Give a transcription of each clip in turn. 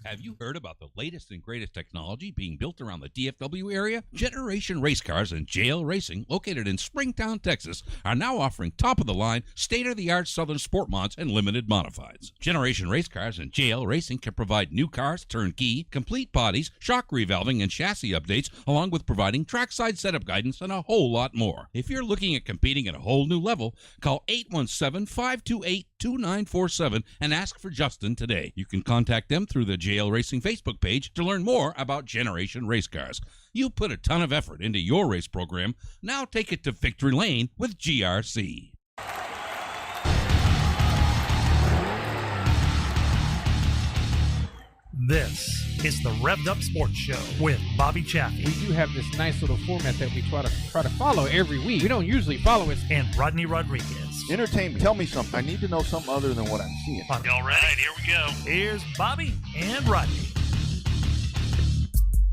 Have you heard about the latest and greatest technology being built around the DFW area? Generation Race Cars and JL Racing, located in Springtown, Texas, are now offering top-of-the-line, state-of-the-art Southern Sport mods and limited modifieds. Generation Race Cars and JL Racing can provide new cars, turnkey, complete bodies, shock revalving, and chassis updates, along with providing trackside setup guidance and a whole lot more. If you're looking at competing at a whole new level, call 817-528-2947 and ask for Justin today. You can contact them through the JL Racing Facebook page to learn more about Generation Race Cars. You put a ton of effort into your race program. Now take it to victory lane with GRC. This is the Revved Up Sports Show with Bobby Chaffee. We do have this nice little format that we try to follow every week. We don't usually follow it. And Rodney Rodriguez. Entertain me. Tell me something. I need to know something other than what I'm seeing. Y'all ready? Here we go. Here's Bobby and Rodney.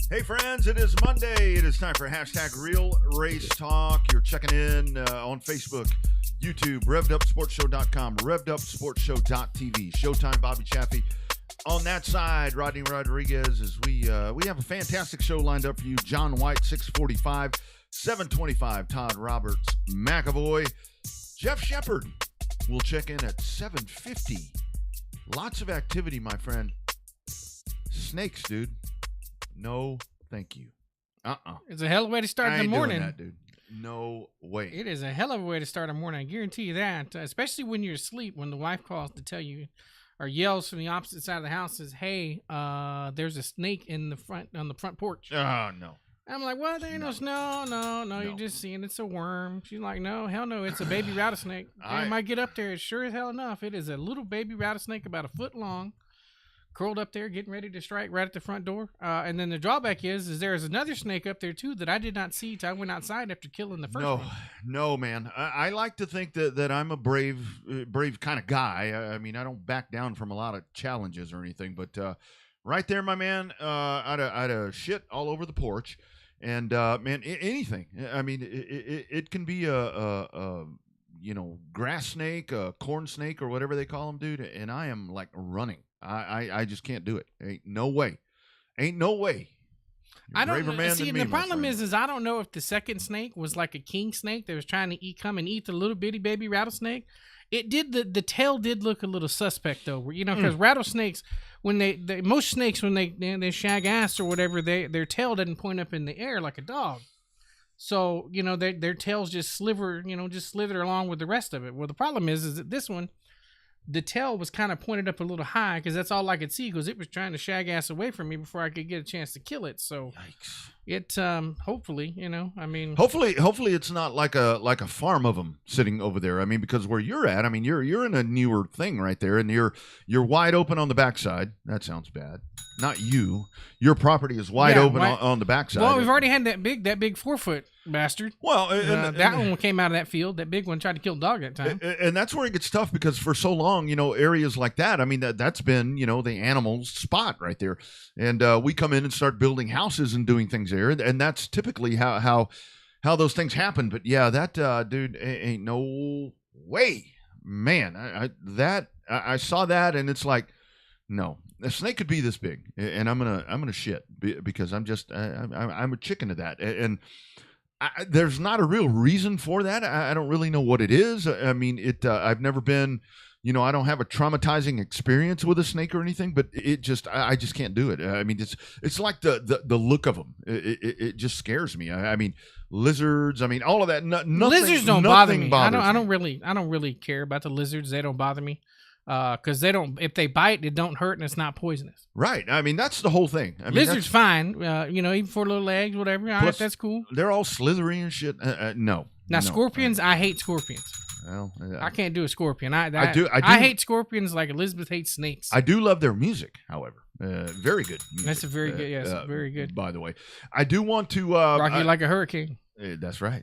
Hey friends, it is Monday. It is time for hashtag Real Race Talk. You're checking in on Facebook, YouTube, RevvedUpSportsShow.com, RevvedUpSportsShow.tv, Showtime Bobby Chaffee. On that side, Rodney Rodriguez, as we have a fantastic show lined up for you. John White, 645, 725, Todd Roberts, McAvoy. Jeff Shepard will check in at 750. Lots of activity, my friend. Snakes, dude. No, thank you. It's a hell of a way to start the morning. Doing that, dude. No way. It is a hell of a way to start a morning. I guarantee you that. Especially when you're asleep, when the wife calls to tell you or yells from the opposite side of the house, says, "Hey, there's a snake on the front porch." Oh no. I'm like, "What? There ain't no snow. No. You're just seeing it's a worm." She's like, "No, hell no, it's a baby rattlesnake." I might get up there. It's sure as hell enough. It is a little baby rattlesnake about a foot long, curled up there, getting ready to strike right at the front door. And then the drawback is there's another snake up there too that I did not see till I went outside after killing the first one. No, man. I like to think that I'm a brave kind of guy. I mean, I don't back down from a lot of challenges or anything, but right there, my man, I'd have shit all over the porch. And man, anything. I mean, it can be a grass snake, a corn snake, or whatever they call them, dude. And I am like running. I just can't do it. Ain't no way. You're I don't braver man see. than And me, the problem my friend. is I don't know if the second snake was like a king snake that was trying to come and eat the little bitty baby rattlesnake. It did the tail did look a little suspect though, because rattlesnakes when most snakes when they shag ass or whatever, their tail doesn't point up in the air like a dog. So their tails just slither along with the rest of it. Well, the problem is that this one, the tail was kind of pointed up a little high because that's all I could see because it was trying to shag ass away from me before I could get a chance to kill it. So Yikes. it hopefully, Hopefully it's not like a farm of them sitting over there. I mean, because where you're at, I mean, you're in a newer thing right there, and you're wide open on the backside. That sounds bad. Not you. Your property is wide open on the backside. Well, we've already had that big 4-foot bastard. Well, that one came out of that field. That big one tried to kill a dog that time. And that's where it gets tough because for so long, areas like that, I mean, that's been, the animal's spot right there. And we come in and start building houses and doing things there. And that's typically how those things happen. But yeah, that dude ain't no way, man. I saw that and it's like, no, a snake could be this big, and I'm gonna shit because I'm a chicken to that, and there's not a real reason for that. I don't really know what it is. I mean, I've never been, I don't have a traumatizing experience with a snake or anything, but I just can't do it. I mean, it's like the look of them. It just scares me. I mean, lizards. I mean, all of that. Nothing. Lizards don't bother me. I don't really care about the lizards. They don't bother me. Because if they bite, it don't hurt and it's not poisonous. Right. I mean, that's the whole thing. I mean, lizard's fine. Even for little eggs, whatever. All right, that's cool. They're all slithery and shit. No. Now, scorpions, I hate scorpions. Well, I can't do a scorpion. I hate scorpions like Elizabeth hates snakes. I do love their music, however. Very good music. That's a very good, yes, very good. By the way, I do want to rock you like a hurricane. That's right.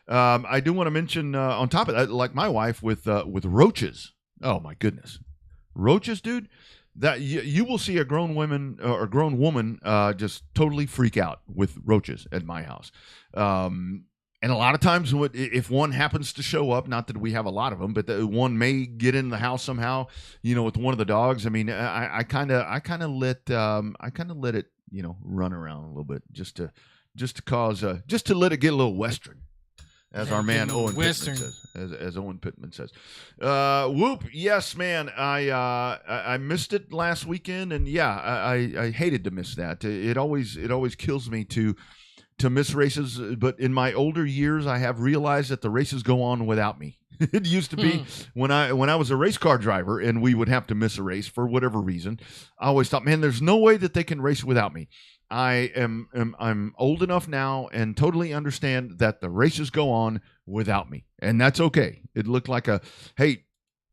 I do want to mention on top of that, like my wife with roaches. Oh my goodness, roaches, dude! That you will see a grown woman just totally freak out with roaches at my house, And a lot of times, if one happens to show up, not that we have a lot of them, but one may get in the house somehow, with one of the dogs. I mean, I kind of let it, run around a little bit just to let it get a little Western, as our man Owen Pittman says. As Owen Pittman says. Whoop, yes, man. I missed it last weekend, and I hated to miss that. It always kills me to miss races, but in my older years, I have realized that the races go on without me. It used to be when I was a race car driver and we would have to miss a race for whatever reason. I always thought, man, there's no way that they can race without me. I'm old enough now and totally understand that the races go on without me, and that's okay. It looked like hey,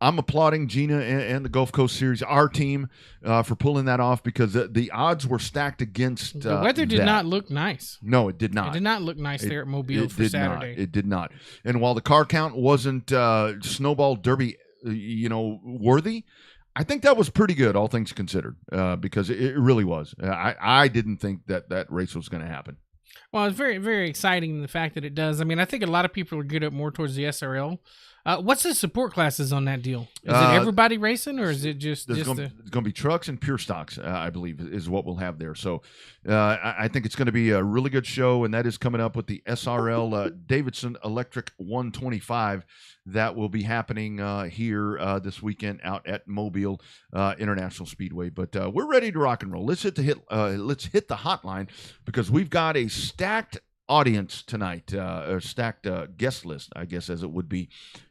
I'm applauding Gina and the Gulf Coast Series, our team, for pulling that off, because the odds were stacked against the weather did not look nice. No, it did not. It did not look nice there at Mobile for Saturday. It did not. And while the car count wasn't Snowball Derby, worthy, I think that was pretty good, all things considered, because it really was. I didn't think that race was going to happen. Well, it's very, very exciting in the fact that it does. I mean, I think a lot of people are good up more towards the SRL. What's the support classes on that deal? Is it everybody racing, or is it just it's going to be trucks and pure stocks, I believe, is what we'll have there. So I think it's going to be a really good show, and that is coming up with the SRL Davidson Electric 125 that will be happening here this weekend out at Mobile International Speedway. But we're ready to rock and roll. Let's hit the hotline, because we've got a stacked audience tonight, or stacked guest list, I guess, as it would be.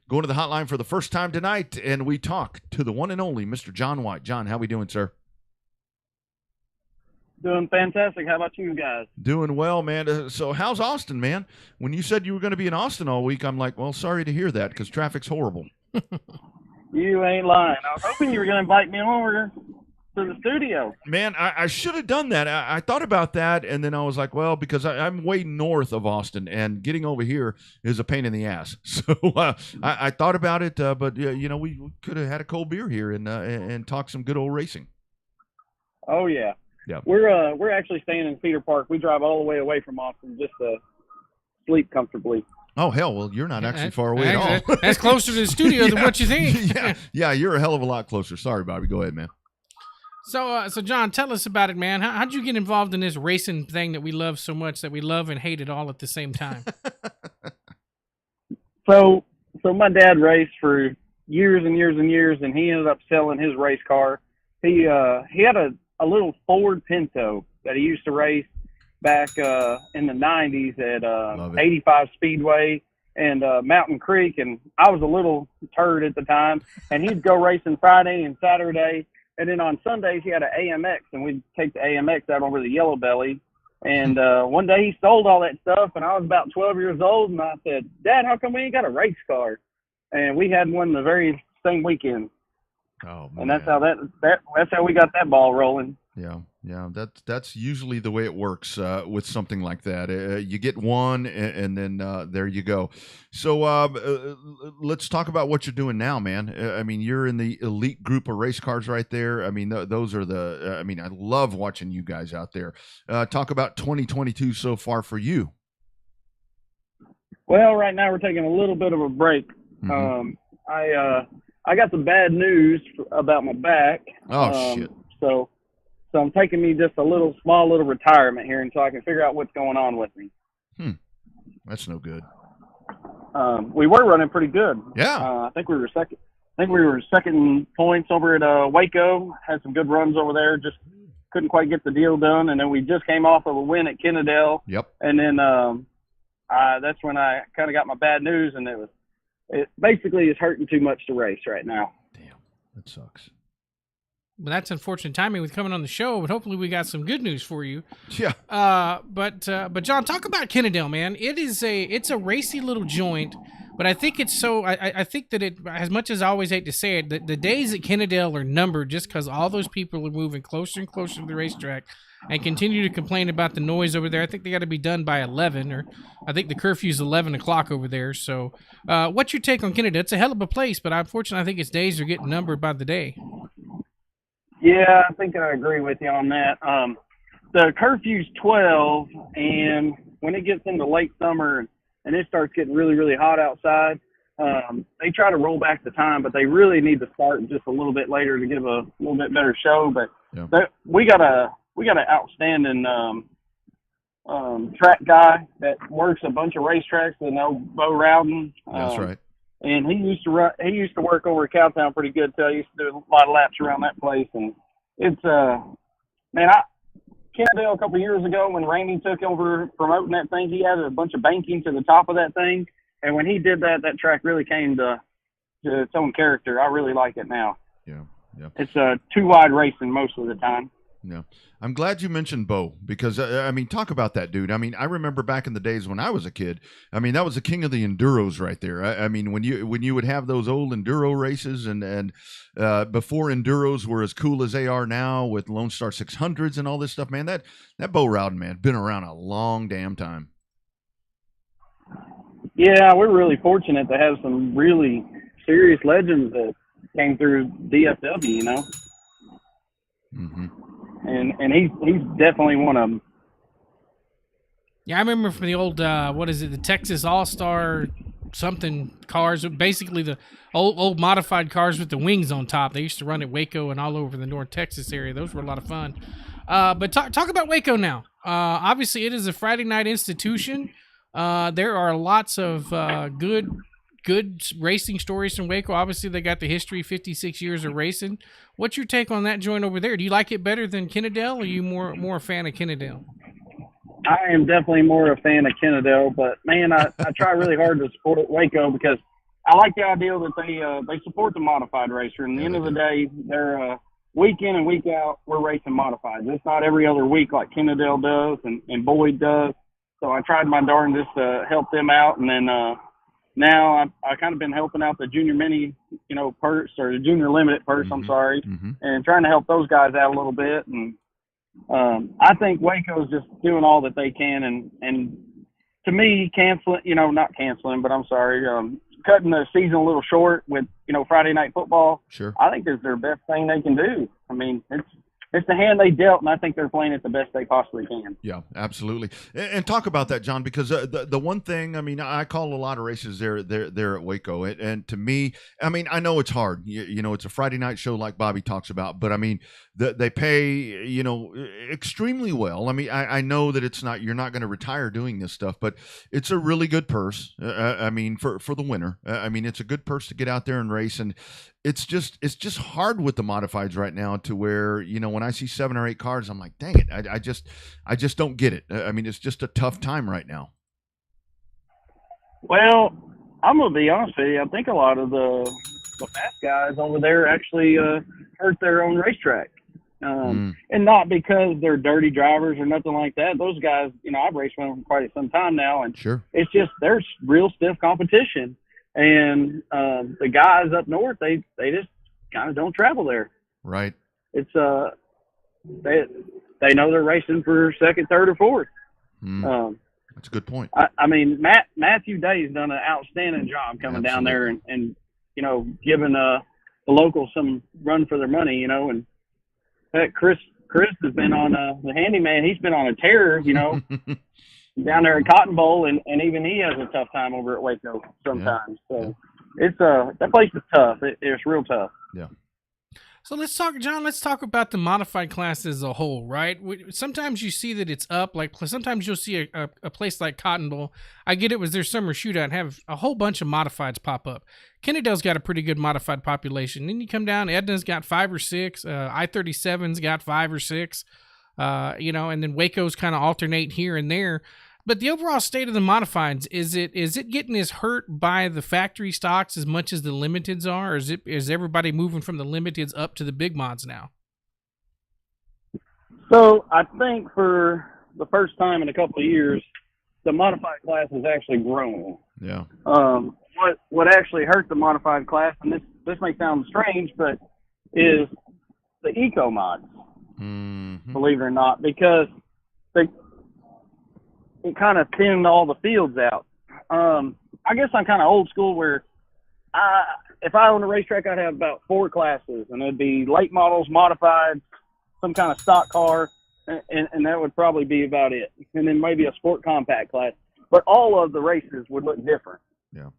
Going to the hotline for the first time tonight, and we talk to the one and only Mr. John White. John, how we doing, sir? Doing fantastic. How about you guys? Doing well, man. So how's Austin, man? When you said you were going to be in Austin all week, I'm like, well, sorry to hear that, because traffic's horrible. You ain't lying. I was hoping you were going to invite me over to the studio. Man, I should have done that. I thought about that, and then I was like, well, because I'm way north of Austin, and getting over here is a pain in the ass. So I thought about it, but we could have had a cold beer here and talk some good old racing. Oh yeah. Yeah. We're actually staying in Cedar Park. We drive all the way away from Austin just to sleep comfortably. Oh, hell, well, you're not actually far away at all. That's closer to the studio than what you think. Yeah, you're a hell of a lot closer. Sorry, Bobby. Go ahead, man. So John, tell us about it, man. How'd you get involved in this racing thing that we love so much, that we love and hate it all at the same time? So my dad raced for years and years and years, and he ended up selling his race car. He had a little Ford Pinto that he used to race back in the 90s at 85 Speedway and Mountain Creek, and I was a little turd at the time, and he'd go racing Friday and Saturday. And then on Sundays, he had an AMX, and we'd take the AMX out over the Yellow Belly. And one day he sold all that stuff, and I was about 12 years old, and I said, Dad, how come we ain't got a race car? And we had one the very same weekend. Oh, man. And that's how we got that ball rolling. Yeah. That's usually the way it works with something like that. You get one, and then there you go. So let's talk about what you're doing now, man. I mean, you're in the elite group of race cars right there. I mean, those are I love watching you guys out there. Talk about 2022 so far for you. Well, right now we're taking a little bit of a break. Mm-hmm. I got some bad news about my back. Oh, shit. So I'm taking me just a small little retirement here until I can figure out what's going on with me. That's no good. We were running pretty good. Yeah. I think we were second. Second points over at Waco. Had some good runs over there. Just couldn't quite get the deal done. And then we just came off of a win at Kennedale. Yep. And then that's when I kind of got my bad news, and it basically is hurting too much to race right now. Damn, that sucks. But that's unfortunate timing with coming on the show, but hopefully we got some good news for you. Yeah. But John, talk about Kennedale, man. It's a racy little joint, but I think it's so. I think that it, as much as I always hate to say it, the days at Kennedale are numbered, just because all those people are moving closer and closer to the racetrack, and continue to complain about the noise over there. I think they got to be done by 11, or I think the curfew's 11 o'clock over there. So, what's your take on Kennedale? It's a hell of a place, but unfortunately, I think its days are getting numbered by the day. Yeah, I think I agree with you on that. The curfew's 12, and when it gets into late summer and it starts getting really, really hot outside, they try to roll back the time, but they really need to start just a little bit later to give a little bit better show. But we got an outstanding track guy that works a bunch of racetracks. I know Bo Rowden. That's right. And he used to work over at Cowtown pretty good too. I used to do a lot of laps around that place, and it's Kennedale a couple of years ago when Randy took over promoting that thing, he added a bunch of banking to the top of that thing, and when he did that, that track really came to its own character. I really like it now. Yeah. It's too wide racing most of the time. Yeah. I'm glad you mentioned Bo because, I mean, talk about that dude. I mean, I remember back in the days when I was a kid, I mean, that was the king of the enduros right there. I mean, when you would have those old enduro races and before enduros were as cool as they are now with Lone Star 600s and all this stuff, man, that Bo Rowden, man, been around a long damn time. Yeah, we're really fortunate to have some really serious legends that came through DFW, you know. Mm-hmm. And he's definitely one of them. Yeah, I remember from the old the Texas All-Star something cars, basically the old modified cars with the wings on top. They used to run at Waco and all over the North Texas area. Those were a lot of fun. But talk about Waco now. Obviously, it is a Friday night institution. There are lots of good racing stories from Waco. Obviously, they got the history, 56 years of racing. What's your take on that joint over there? Do you like it better than Kennedale, or are you more a fan of Kennedale? I am definitely more a fan of Kennedale, but man, I try really hard to support Waco because I like the idea that they support the modified racer. And at the end of the day, they're week in and week out, we're racing modified. It's not every other week like Kennedale does and Boyd does. So I tried my darndest to help them out, and then now I've kind of been helping out the junior mini, purse, or the junior limited purse, I'm sorry, and trying to help those guys out a little bit. And I think Waco's just doing all that they can. And to me, not canceling, but I'm sorry, cutting the season a little short with, Friday night football. Sure. I think it's their best thing they can do. I mean, it's the hand they dealt, and I think they're playing it the best they possibly can. Yeah, absolutely. And talk about that, John, because the one thing, I mean, I call a lot of races there at Waco, and to me, I mean, I know it's hard. It's a Friday night show like Bobby talks about, but I mean, they pay, extremely well. I mean, I know that you're not going to retire doing this stuff, but it's a really good purse. I mean, for the winner, I mean, it's a good purse to get out there and race, and it's just hard with the modifieds right now to where, when I see 7 or 8 cars, I'm like, dang it. I just don't get it. I mean, it's just a tough time right now. Well, I'm going to be honest with you. I think a lot of the fast guys over there actually hurt their own racetrack. And not because they're dirty drivers or nothing like that. Those guys, I've raced with them for quite some time now. And sure, it's just there's real stiff competition. And the guys up north, they just kind of don't travel there. Right. It's they know they're racing for second, third, or fourth. That's a good point. I mean, Matthew Day's done an outstanding job coming down there and giving the locals some run for their money. And Chris has been on the handyman. He's been on a tear. Down there in Cotton Bowl, and even he has a tough time over at Waco sometimes. Yeah. So it's that place is tough. It's real tough. Yeah. So let's talk about the modified class as a whole, right? Sometimes you see that it's up. Like sometimes you'll see a place like Cotton Bowl. I get it was their summer shootout and have a whole bunch of modifieds pop up. Kennedale's got a pretty good modified population. Then you come down, Edna's got 5 or 6. I-37's got 5 or 6. And then Waco's kind of alternate here and there. But the overall state of the modifieds, is it getting as hurt by the factory stocks as much as the limiteds are, or is everybody moving from the limiteds up to the big mods now? So I think for the first time in a couple of years, the modified class has actually grown. Yeah. What actually hurt the modified class, and this may sound strange, but is the eco mods. Mm-hmm. Believe it or not, because it kind of thinned all the fields out. I guess I'm kind of old school where if I owned a racetrack, I'd have about 4 classes, and it'd be late models, modified, some kind of stock car, and that would probably be about it. And then maybe a sport compact class. but all of the races would look different. Yeah.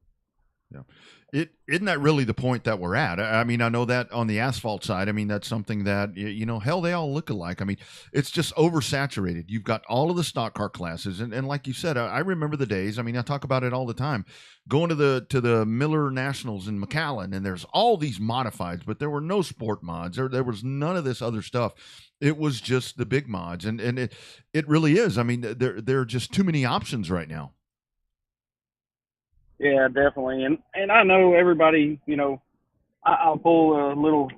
Isn't that really the point that we're at? I mean, I know that on the asphalt side, I mean, that's something that, hell, they all look alike. I mean, it's just oversaturated. You've got all of the stock car classes. And like you said, I remember the days. I mean, I talk about it all the time, going to the Miller Nationals in McAllen, and there's all these modifieds, but there were no sport mods. There was none of this other stuff. It was just the big mods. And it really is. I mean, there are just too many options right now. Yeah, definitely. And I know everybody, I'll pull a little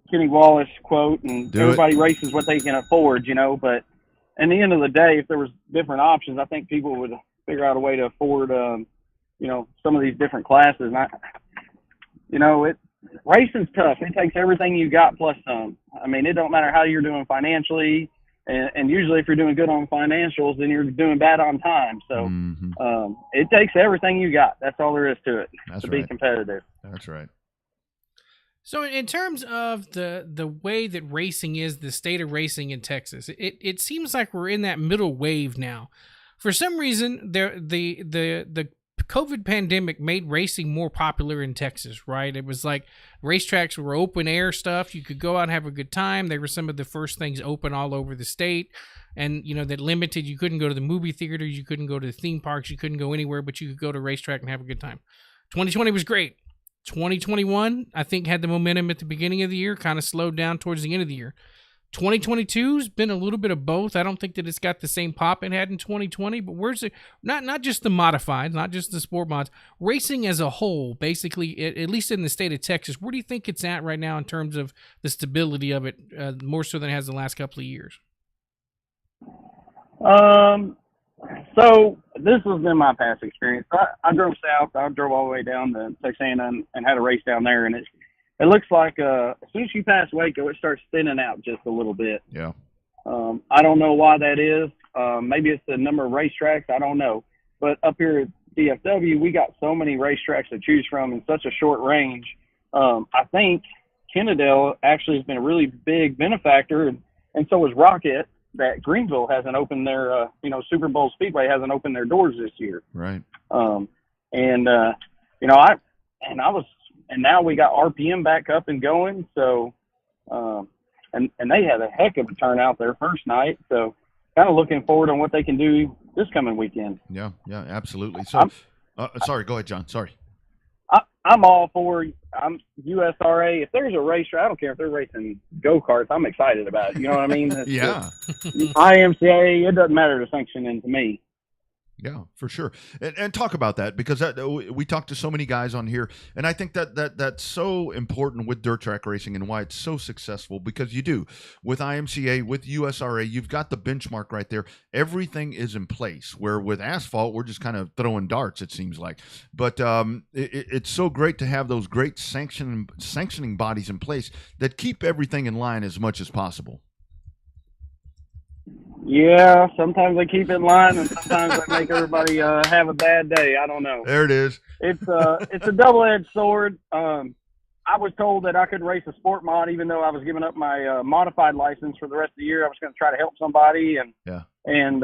Kenny Wallace quote, and everybody races what they can afford, but at the end of the day, if there was different options, I think people would figure out a way to afford, some of these different classes. And racing's tough. It takes everything you got plus some. I mean, it don't matter how you're doing financially. And usually if you're doing good on financials, then you're doing bad on time. So it takes everything you got. That's all there is to it to be competitive. That's right. So in terms of the way that racing is, the state of racing in Texas, it seems like we're in that middle wave now. For some reason, the COVID pandemic made racing more popular in Texas, right? It was like racetracks were open air stuff. You could go out and have a good time. They were some of the first things open all over the state. And, that limited, you couldn't go to the movie theater, you couldn't go to the theme parks, you couldn't go anywhere, but you could go to a racetrack and have a good time. 2020 was great. 2021, I think, had the momentum at the beginning of the year, kind of slowed down towards the end of the year. 2022's been a little bit of both. I don't think that it's got the same pop it had in 2020, but where's it? Not just the modified, not just the sport mods, racing as a whole, basically, at least in the state of Texas, where do you think it's at right now in terms of the stability of it, more so than it has the last couple of years? So this has been my past experience. I drove south. I drove all the way down to Texana and had a race down there, and it looks like as soon as you pass Waco, it starts thinning out just a little bit. Yeah. I don't know why that is. Maybe it's the number of racetracks. I don't know. But up here at DFW, we got so many racetracks to choose from in such a short range. I think Kennedale actually has been a really big benefactor, and so is Rocket, that Greenville hasn't opened their, Super Bowl Speedway hasn't opened their doors this year. Right. And now we got RPM back up and going. So, and they had a heck of a turnout their first night. So kind of looking forward on what they can do this coming weekend. Yeah, absolutely. So, sorry, go ahead, John. Sorry. I'm all for USRA. If there's a racetrack, I don't care if they're racing go-karts. I'm excited about it. You know what I mean? Yeah. IMCA, it doesn't matter the sanctioning to me. Yeah, for sure. And talk about that, because we talked to so many guys on here, and I think that's so important with dirt track racing and why it's so successful, because you do. With IMCA, with USRA, you've got the benchmark right there. Everything is in place, where with asphalt, we're just kind of throwing darts, it seems like. But it's so great to have those great sanctioning bodies in place that keep everything in line as much as possible. Yeah, sometimes they keep it in line, and sometimes they make everybody have a bad day. I don't know. There it is. It's a double-edged sword. I was told that I could race a sport mod, even though I was giving up my modified license for the rest of the year. I was going to try to help somebody, and then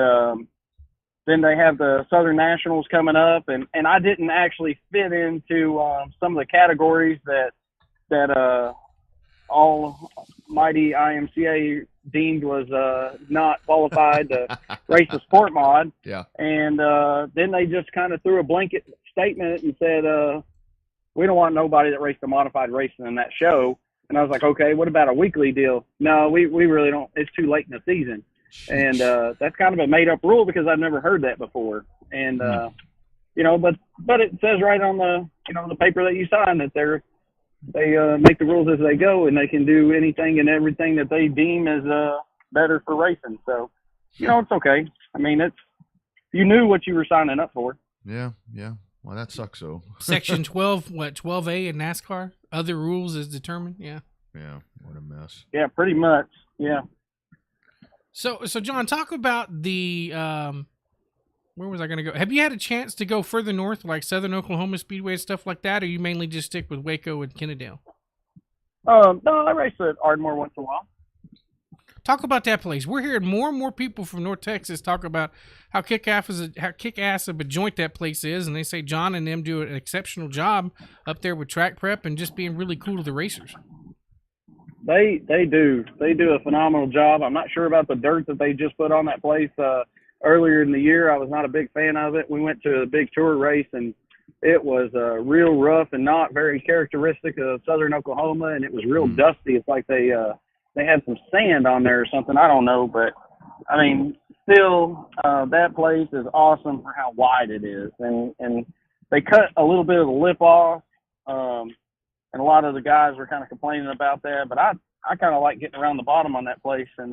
they have the Southern Nationals coming up, and I didn't actually fit into some of the categories that almighty IMCA deemed was not qualified to race a sport mod. Yeah. And then they just kind of threw a blanket statement and said, we don't want nobody that raced a modified racing in that show. And I was like, okay, what about a weekly deal? No, we really don't. It's too late in the season. And that's kind of a made up rule, because I've never heard that before. And, but it says right on the paper that you sign that they make the rules as they go, and they can do anything and everything that they deem as better for racing. So, it's okay. I mean, you knew what you were signing up for. Yeah. Well, that sucks, though. Section 12, 12A in NASCAR? Other rules is determined? Yeah. Yeah, what a mess. Yeah, pretty much. Yeah. So John, talk about the where was I going to go? Have you had a chance to go further north, like Southern Oklahoma Speedway and stuff like that, or you mainly just stick with Waco and Kennedale? No, I race at Ardmore once in a while. Talk about that place. We're hearing more and more people from North Texas talk about how kick-ass of a joint that place is, and they say John and them do an exceptional job up there with track prep and just being really cool to the racers. They do a phenomenal job. I'm not sure about the dirt that they just put on that place earlier in the year. I was not a big fan of it. We went to a big tour race, and it was real rough and not very characteristic of southern Oklahoma, and it was real dusty. It's like they had some sand on there or something. I don't know, but I mean, still, that place is awesome for how wide it is, and they cut a little bit of the lip off, and a lot of the guys were kind of complaining about that. But I kind of like getting around the bottom on that place and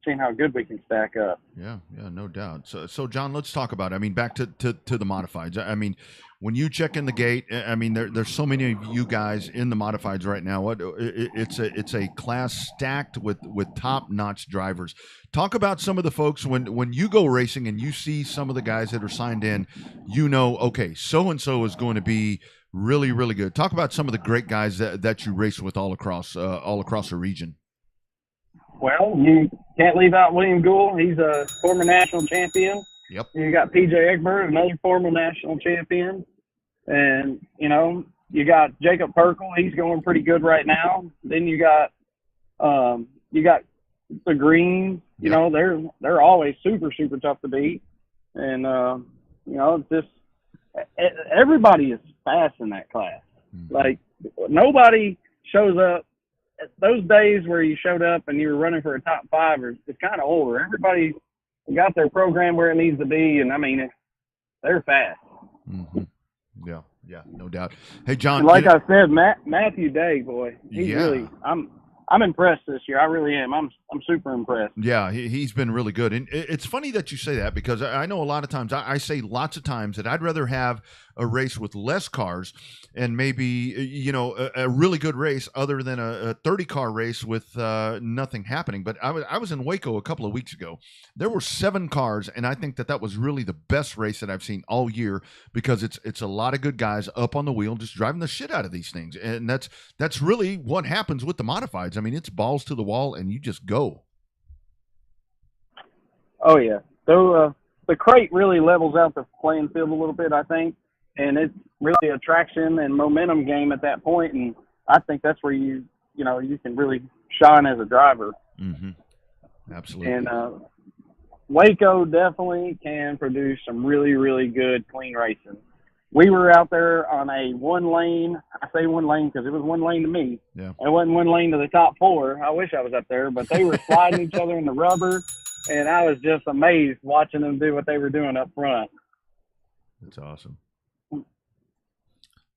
seeing how good we can stack up. Yeah, no doubt. So John, let's talk about it. I mean, back to the modifieds. I mean, when you check in the gate, I mean, there's so many of you guys in the modifieds right now. It's a class stacked with top-notch drivers. Talk about some of the folks when you go racing and you see some of the guys that are signed in. You know, okay, so and so is going to be really, really good. Talk about some of the great guys that you race with all across the region. Well, you can't leave out William Gould. He's a former national champion. Yep. You got P.J. Egbert, another former national champion. And, you know, you got Jacob Perkle. He's going pretty good right now. Then you got the Greens. You know, they're always super, super tough to beat. And, you know, it's just everybody is fast in that class. Like, nobody shows up. Those days where you showed up and you were running for a top five, it's kind of over. Everybody got their program where it needs to be, and I mean, they're fast. Mm-hmm. Yeah, no doubt. Hey, John. And like I said, Matthew Day, boy, he's really. I'm impressed this year. I really am. I'm super impressed. Yeah, he's been really good. And it's funny that you say that because I know a lot of times, I say lots of times that I'd rather have a race with less cars and maybe, you know, a really good race other than a 30-car race with nothing happening. But I was in Waco a couple of weeks ago. There were 7 cars, and I think that was really the best race that I've seen all year because it's a lot of good guys up on the wheel just driving the shit out of these things. And that's really what happens with the modifieds. I mean, it's balls to the wall, and you just go. Oh, yeah. So the crate really levels out the playing field a little bit, I think. And it's really a traction and momentum game at that point, and I think that's where you can really shine as a driver. Mm-hmm. Absolutely. And Waco definitely can produce some really, really good clean racing. We were out there on a one lane. I say one lane because it was one lane to me. Yeah. It wasn't one lane to the top 4. I wish I was up there, but they were sliding each other in the rubber, and I was just amazed watching them do what they were doing up front. That's awesome.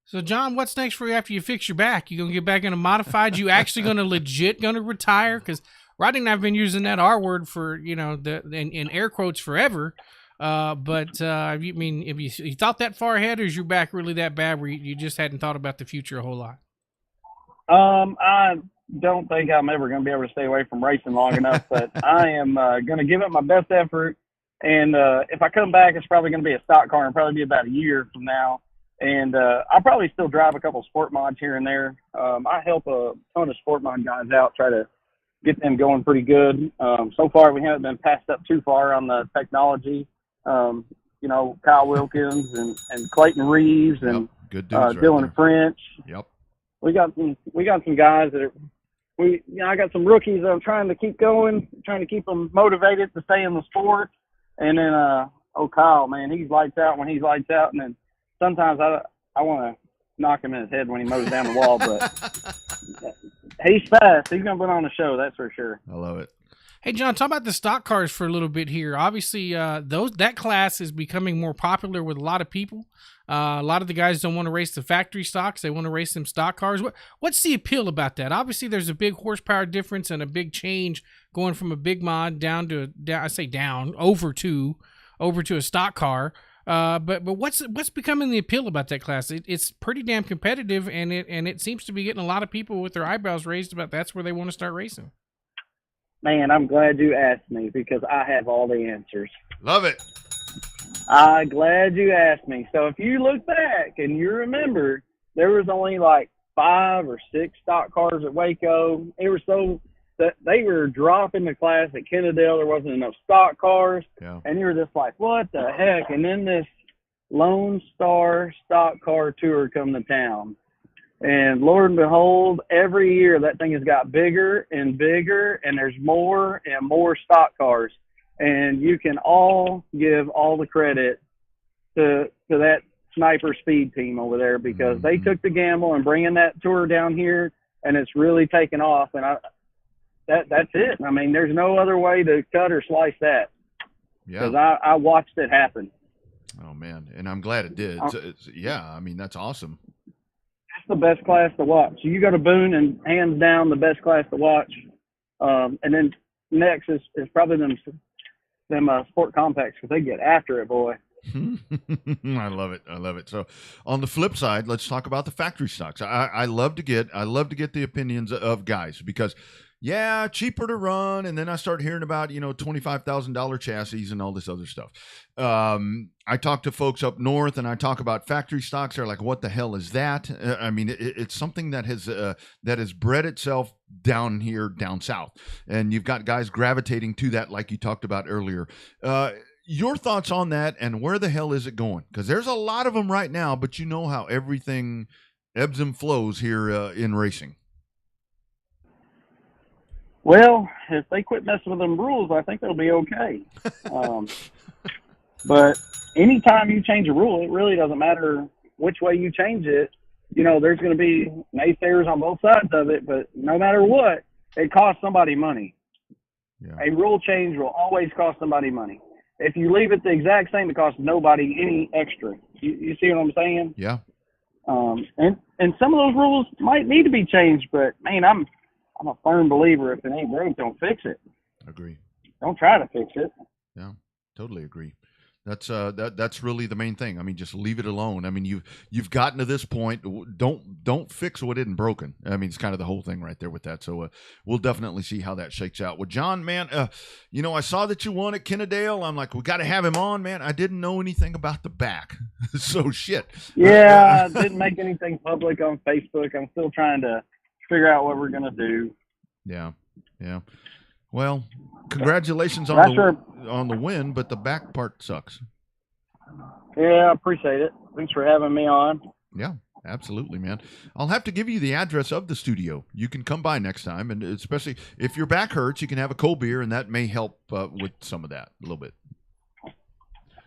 So, John, what's next for you after you fix your back? You going to get back into modified? You actually going to retire? Because Rodney and I have been using that R word for, you know, in air quotes forever. But you mean, if you thought that far ahead, or is your back really that bad where you just hadn't thought about the future a whole lot? I don't think I'm ever going to be able to stay away from racing long enough, but I am going to give it my best effort. And if I come back, it's probably going to be a stock car and probably be about a year from now. And I'll probably still drive a couple sport mods here and there. I help a ton of sport mod guys out, try to get them going pretty good. So far, we haven't been passed up too far on the technology. You know, Kyle Wilkins and Clayton Reeves and good dudes Dylan right French. Yep. We got some guys that I got some rookies that I'm trying to keep going, trying to keep them motivated to stay in the sport. And then, Kyle, man, he's lights out when he's lights out. And then sometimes I want to knock him in his head when he mows down the wall, but he's fast. He's going to put on a show, that's for sure. I love it. Hey, John, talk about the stock cars for a little bit here. Obviously, that class is becoming more popular with a lot of people. A lot of the guys don't want to race the factory stocks. They want to race some stock cars. What's the appeal about that? Obviously, there's a big horsepower difference and a big change going from a big mod over to a stock car. But what's becoming the appeal about that class? It's pretty damn competitive, and it seems to be getting a lot of people with their eyebrows raised about that's where they want to start racing. Man, I'm glad you asked me because I have all the answers. Love it. I'm glad you asked me. So if you look back and you remember, there was only like 5 or 6 stock cars at Waco. They were so that they were dropping the class at Kennedale. There wasn't enough stock cars, Yeah. and you were just like, what the heck? And then this Lone Star stock car tour come to town. And Lord and behold, every year that thing has got bigger and bigger, and there's more and more stock cars. And you can all give all the credit to that Sniper Speed team over there, because they took the gamble and bringing that tour down here, and it's really taken off. And that's it. I mean, there's no other way to cut or slice that, because I watched it happen. Oh man, and I'm glad it did. Yeah, I mean, that's awesome. That's the best class to watch. So you go to Boone, and hands down the best class to watch. And then next is probably them sport compacts, because they get after it, boy. I love it. I love it. So on the flip side, let's talk about the factory stocks. I love to get the opinions of guys, because cheaper to run. And then I start hearing about, $25,000 chassis and all this other stuff. I talk to folks up north, and I talk about factory stocks. They're like, what the hell is that? I mean, it's something that has bred itself down here, down south. And you've got guys gravitating to that, like you talked about earlier. Your thoughts on that, and where the hell is it going? Because there's a lot of them right now, but you know how everything ebbs and flows here in racing. Well, if they quit messing with them rules, I think they'll be okay. But anytime you change a rule, it really doesn't matter which way you change it. There's going to be naysayers on both sides of it, but no matter what, it costs somebody money. Yeah. A rule change will always cost somebody money. If you leave it the exact same, it costs nobody any extra. You see what I'm saying? Yeah. And some of those rules might need to be changed, but man, I'm a firm believer, if it ain't broke, don't fix it. Agree. Don't try to fix it. Yeah, totally agree. That's really the main thing. I mean, just leave it alone. I mean, you've gotten to this point. Don't fix what isn't broken. I mean, it's kind of the whole thing right there with that. So we'll definitely see how that shakes out. Well, John, man, I saw that you won at Kennedale. I'm like, we got to have him on, man. I didn't know anything about the back, so shit. Yeah, I didn't make anything public on Facebook. I'm still trying to figure out what we're gonna do. Yeah. Well, congratulations on the win, but the back part sucks. Yeah, I appreciate it. Thanks for having me on. Yeah, absolutely, man. I'll have to give you the address of the studio. You can come by next time, and especially if your back hurts, you can have a cold beer, and that may help with some of that a little bit.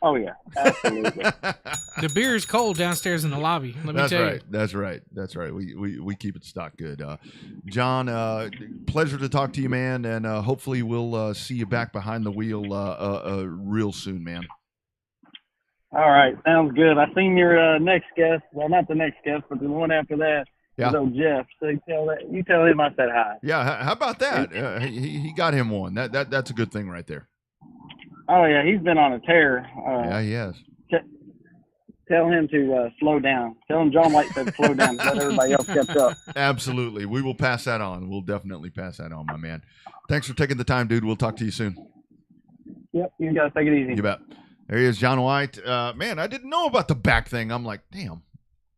Oh yeah, absolutely. The beer is cold downstairs in the lobby. Let me tell you. That's right. We keep it stocked good. John, pleasure to talk to you, man, and hopefully we'll see you back behind the wheel real soon, man. All right, sounds good. I seen your next guest. Well, not the next guest, but the one after that. Yeah. So Jeff, so you tell him I said hi. Yeah, how about that? He got him one. That's a good thing right there. Oh yeah, he's been on a tear. Yeah, he has. Tell him to slow down. Tell him John White said slow down. Let everybody else catch up. Absolutely, we will pass that on. We'll definitely pass that on, my man. Thanks for taking the time, dude. We'll talk to you soon. Yep, you guys take it easy. You bet. There he is, John White. Man, I didn't know about the back thing. I'm like, damn.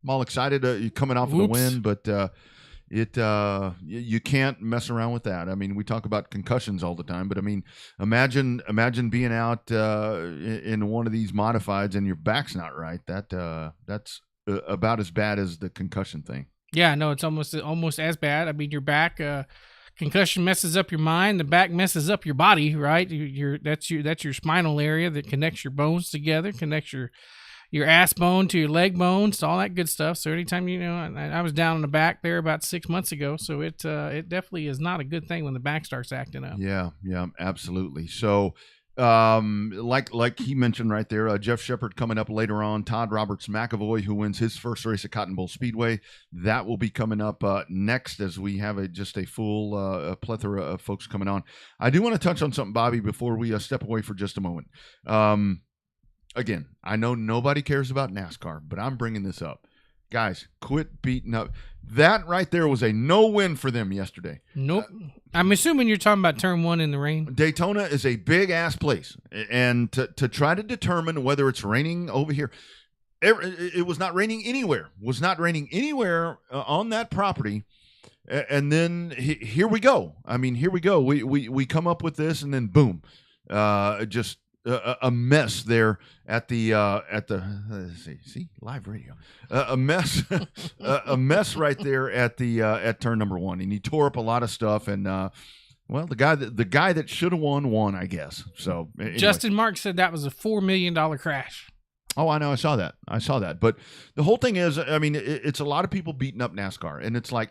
I'm all excited coming off of the win, but you can't mess around with that. I mean, we talk about concussions all the time, but I mean, imagine being out in one of these modifieds and your back's not right. That's about as bad as the concussion thing. Yeah, no, it's almost as bad. I mean, your back concussion messes up your mind. The back messes up your body, right? That's your spinal area that connects your bones together, connects your ass bone to your leg bones, all that good stuff. So anytime, I was down in the back there about 6 months ago. So it definitely is not a good thing when the back starts acting up. Yeah, absolutely. So like he mentioned right there, Jeff Shepard coming up later on, Todd Roberts McAvoy, who wins his first race at Cotton Bowl Speedway. That will be coming up next, as we have just a full plethora of folks coming on. I do want to touch on something, Bobby, before we step away for just a moment. Again, I know nobody cares about NASCAR, but I'm bringing this up. Guys, quit beating up. That right there was a no win for them yesterday. Nope. I'm assuming you're talking about turn 1 in the rain. Daytona is a big-ass place, and to try to determine whether it's raining over here, it was not raining anywhere. Was not raining anywhere on that property. And then here we go. I mean, here we go. We come up with this, and then boom, just a mess there at the let's see live radio, a mess a mess right there at turn number 1, and he tore up a lot of stuff. And well, the guy that should have won, I guess. So anyway. Justin Marks said that was a $4 million crash. Oh, I know. I saw that. But the whole thing is, I mean, it's a lot of people beating up NASCAR, and it's like,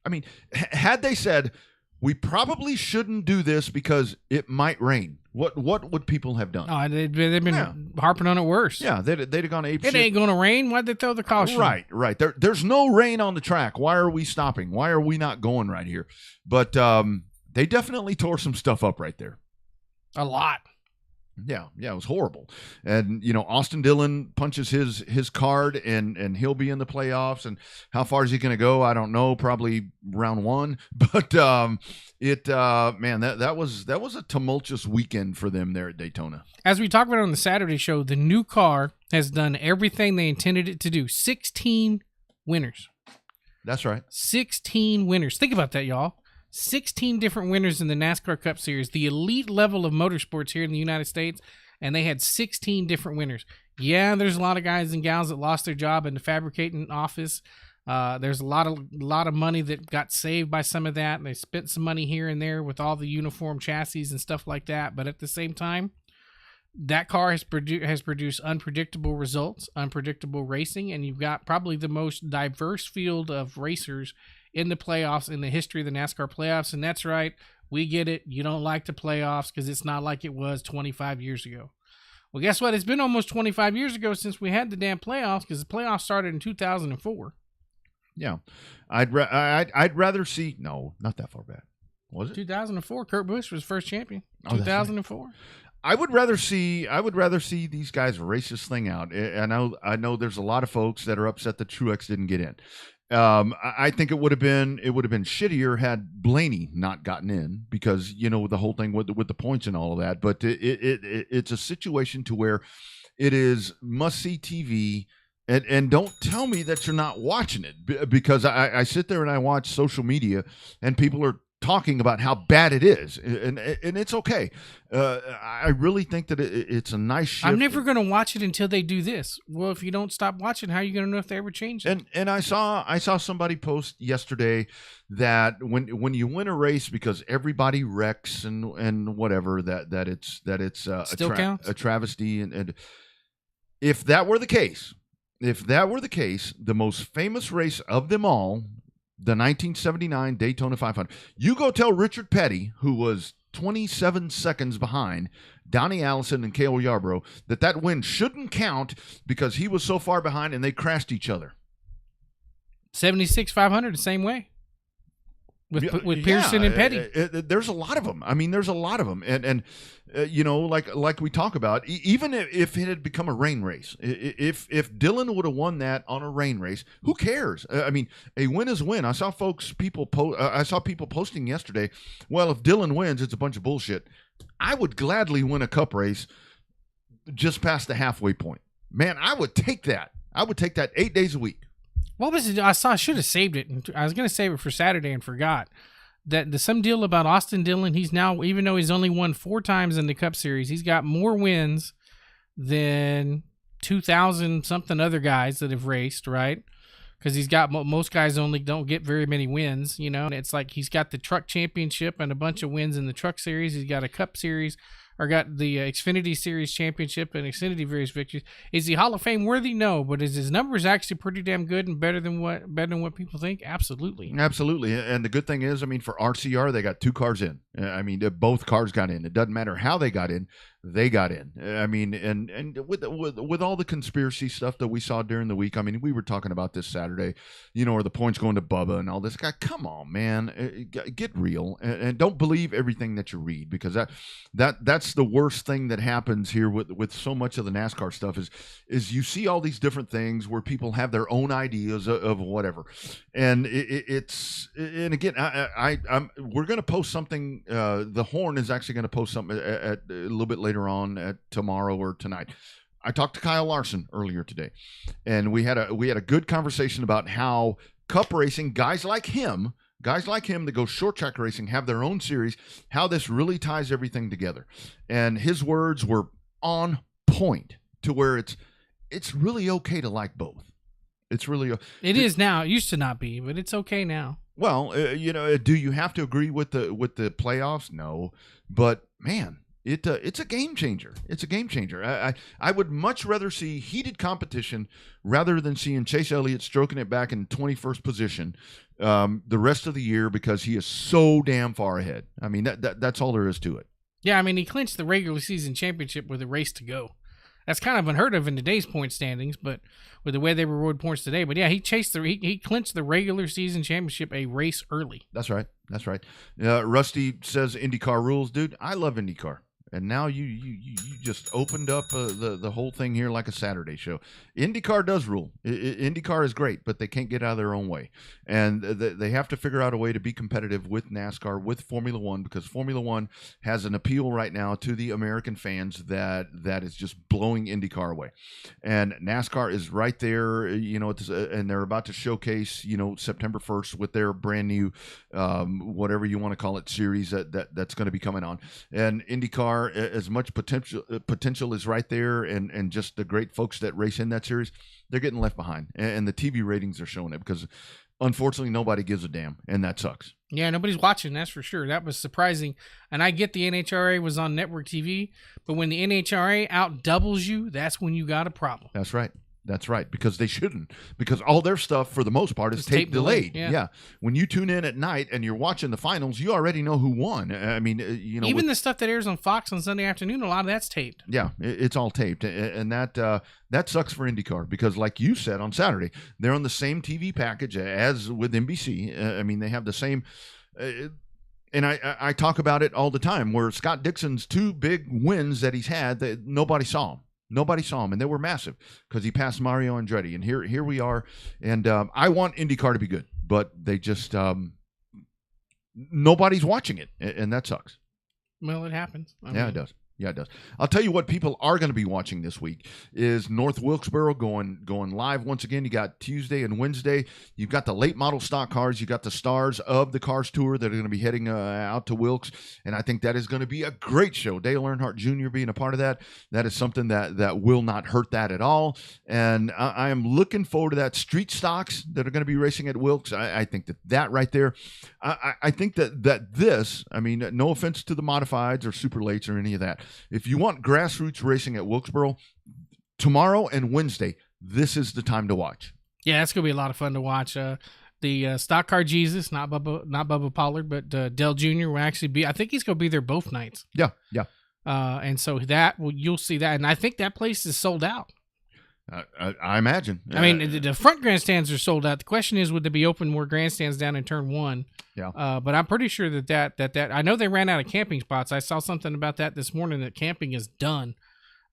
I mean, had they said we probably shouldn't do this because it might rain, what would people have done? Oh, they've been harping on it worse. Yeah, they'd have gone ape shit. It ain't going to rain. Why'd they throw the caution? Right. There's no rain on the track. Why are we stopping? Why are we not going right here? But they definitely tore some stuff up right there. A lot. Yeah, it was horrible. And Austin Dillon punches his card, and he'll be in the playoffs. And how far is he going to go? I don't know. Probably round 1. But man, that was a tumultuous weekend for them there at Daytona. As we talked about on the Saturday show, the new car has done everything they intended it to do. 16 winners. That's right. 16 winners. Think about that, y'all. 16 different winners in the NASCAR Cup Series, the elite level of motorsports here in the United States, and they had 16 different winners. Yeah, there's a lot of guys and gals that lost their job in the fabricating office. There's a lot of money that got saved by some of that, and they spent some money here and there with all the uniform chassis and stuff like that. But at the same time, that car has produced unpredictable results, unpredictable racing, and you've got probably the most diverse field of racers in the playoffs in the history of the NASCAR playoffs. And that's right. We get it. You don't like the playoffs because it's not like it was 25 years ago. Well, guess what? It's been almost 25 years ago since we had the damn playoffs, because the playoffs started in 2004. Yeah. I'd rather see, no, not that far back. Was it? 2004. Kurt Busch was first champion. Oh, 2004. I would rather see these guys race this thing out. I know there's a lot of folks that are upset that Truex didn't get in. I think it would have been shittier had Blaney not gotten in, because the whole thing with the points and all of that. But it's a situation to where it is must see TV, and don't tell me that you're not watching it, because I sit there and I watch social media and people are talking about how bad it is, and it's okay. I really think that it's a nice shift. I'm never going to watch it until they do this. Well, if you don't stop watching, how are you going to know if they ever change it? And I saw somebody post yesterday that when you win a race because everybody wrecks and whatever, that it's a travesty. And if that were the case, the most famous race of them all, the 1979 Daytona 500. You go tell Richard Petty, who was 27 seconds behind Donnie Allison and Cale Yarborough, that win shouldn't count because he was so far behind and they crashed each other. 76 500 the same way. With Pearson and Petty. There's a lot of them. I mean, there's a lot of them. And like we talk about, even if it had become a rain race, if Dillon would have won that on a rain race, who cares? I mean, a win is a win. I saw people posting yesterday, well, if Dillon wins, it's a bunch of bullshit. I would gladly win a cup race just past the halfway point. Man, I would take that. 8 days a week. What was it? I should have saved it. I was going to save it for Saturday and forgot that some deal about Austin Dillon. He's now, even though he's only won 4 times in the Cup Series, he's got more wins than 2,000 something other guys that have raced, right? Because he's got most guys only don't get very many wins, and it's like he's got the Truck Championship and a bunch of wins in the Truck Series. He's got a Cup Series. Or got the Xfinity Series Championship and Xfinity various victories. Is he Hall of Fame worthy? No, but is his numbers actually pretty damn good and better than what people think? Absolutely. And the good thing is, I mean, for RCR, they got 2 cars in. I mean, both cars got in. It doesn't matter how they got in. They got in. I mean, and with all the conspiracy stuff that we saw during the week, I mean, we were talking about this Saturday, or the points going to Bubba and all this. Guy, come on, man, get real and don't believe everything that you read, because that's the worst thing that happens here with so much of the NASCAR stuff is you see all these different things where people have their own ideas of whatever, and and again, we're going to post something. The Horn is actually going to post something at a little bit later on at tomorrow or tonight. I talked to Kyle Larson earlier today, and we had a good conversation about how Cup racing, guys like him that go short track racing, have their own series, how this really ties everything together. And his words were on point to where it's really okay to like both. It's really it is now. It used to not be, but it's okay now. well, do you have to agree with the playoffs? No, but man, it's a game changer. It's a game changer. I would much rather see heated competition rather than seeing Chase Elliott stroking it back in 21st position the rest of the year because he is so damn far ahead. I mean, that's all there is to it. Yeah, I mean, he clinched the regular season championship with a race to go. That's kind of unheard of in today's point standings, but with the way they reward points today. But yeah, he clinched the regular season championship a race early. That's right. Rusty says IndyCar rules, dude. I love IndyCar. And now you just opened up the whole thing here like a Saturday show. IndyCar does rule. IndyCar is great, but they can't get out of their own way. And they have to figure out a way to be competitive with NASCAR, with Formula One, because Formula One has an appeal right now to the American fans that is just blowing IndyCar away. And NASCAR is right there, and they're about to showcase, September 1st with their brand new, whatever you want to call it, series that's going to be coming on. And IndyCar, as much potential is right there, and just the great folks that race in that series, they're getting left behind, and the TV ratings are showing it because unfortunately nobody gives a damn, and that sucks. Yeah, nobody's watching, that's for sure. That was surprising. And I get the NHRA was on network TV, but when the NHRA out doubles you, that's when you got a problem. That's right, because they shouldn't. Because all their stuff, for the most part, is tape delayed. Yeah. When you tune in at night and you're watching the finals, you already know who won. I mean, even the stuff that airs on Fox on Sunday afternoon, a lot of that's taped. Yeah, it's all taped, and that sucks for IndyCar because, like you said on Saturday, they're on the same TV package as with NBC. I mean, they have the same. And I talk about it all the time, where Scott Dixon's two big wins that he's had that nobody saw him. Nobody saw him, and they were massive because he passed Mario Andretti. And here we are. And I want IndyCar to be good, but they just nobody's watching it, and that sucks. Well, it happens. It does. Yeah, it does. I'll tell you what people are going to be watching this week is North Wilkesboro going live once again. You got Tuesday and Wednesday. You've got the late model stock cars. You got the stars of the Cars Tour that are going to be heading out to Wilkes, and I think that is going to be a great show. Dale Earnhardt Jr. being a part of that is something that will not hurt that at all. And I am looking forward to that. Street stocks that are going to be racing at Wilkes. I think that right there. I think that this. I mean, no offense to the modifieds or super lates or any of that. If you want grassroots racing at Wilkesboro, tomorrow and Wednesday, this is the time to watch. Yeah, it's going to be a lot of fun to watch. The Stock Car Jesus, not Bubba Pollard, but Dale Jr. will actually be, I think he's going to be there both nights. Yeah. And so you'll see that. And I think that place is sold out. I imagine. I mean, the front grandstands are sold out. The question is, would there be open more grandstands down in turn one? Yeah. But I'm pretty sure that I know they ran out of camping spots. I saw something about that this morning, that camping is done.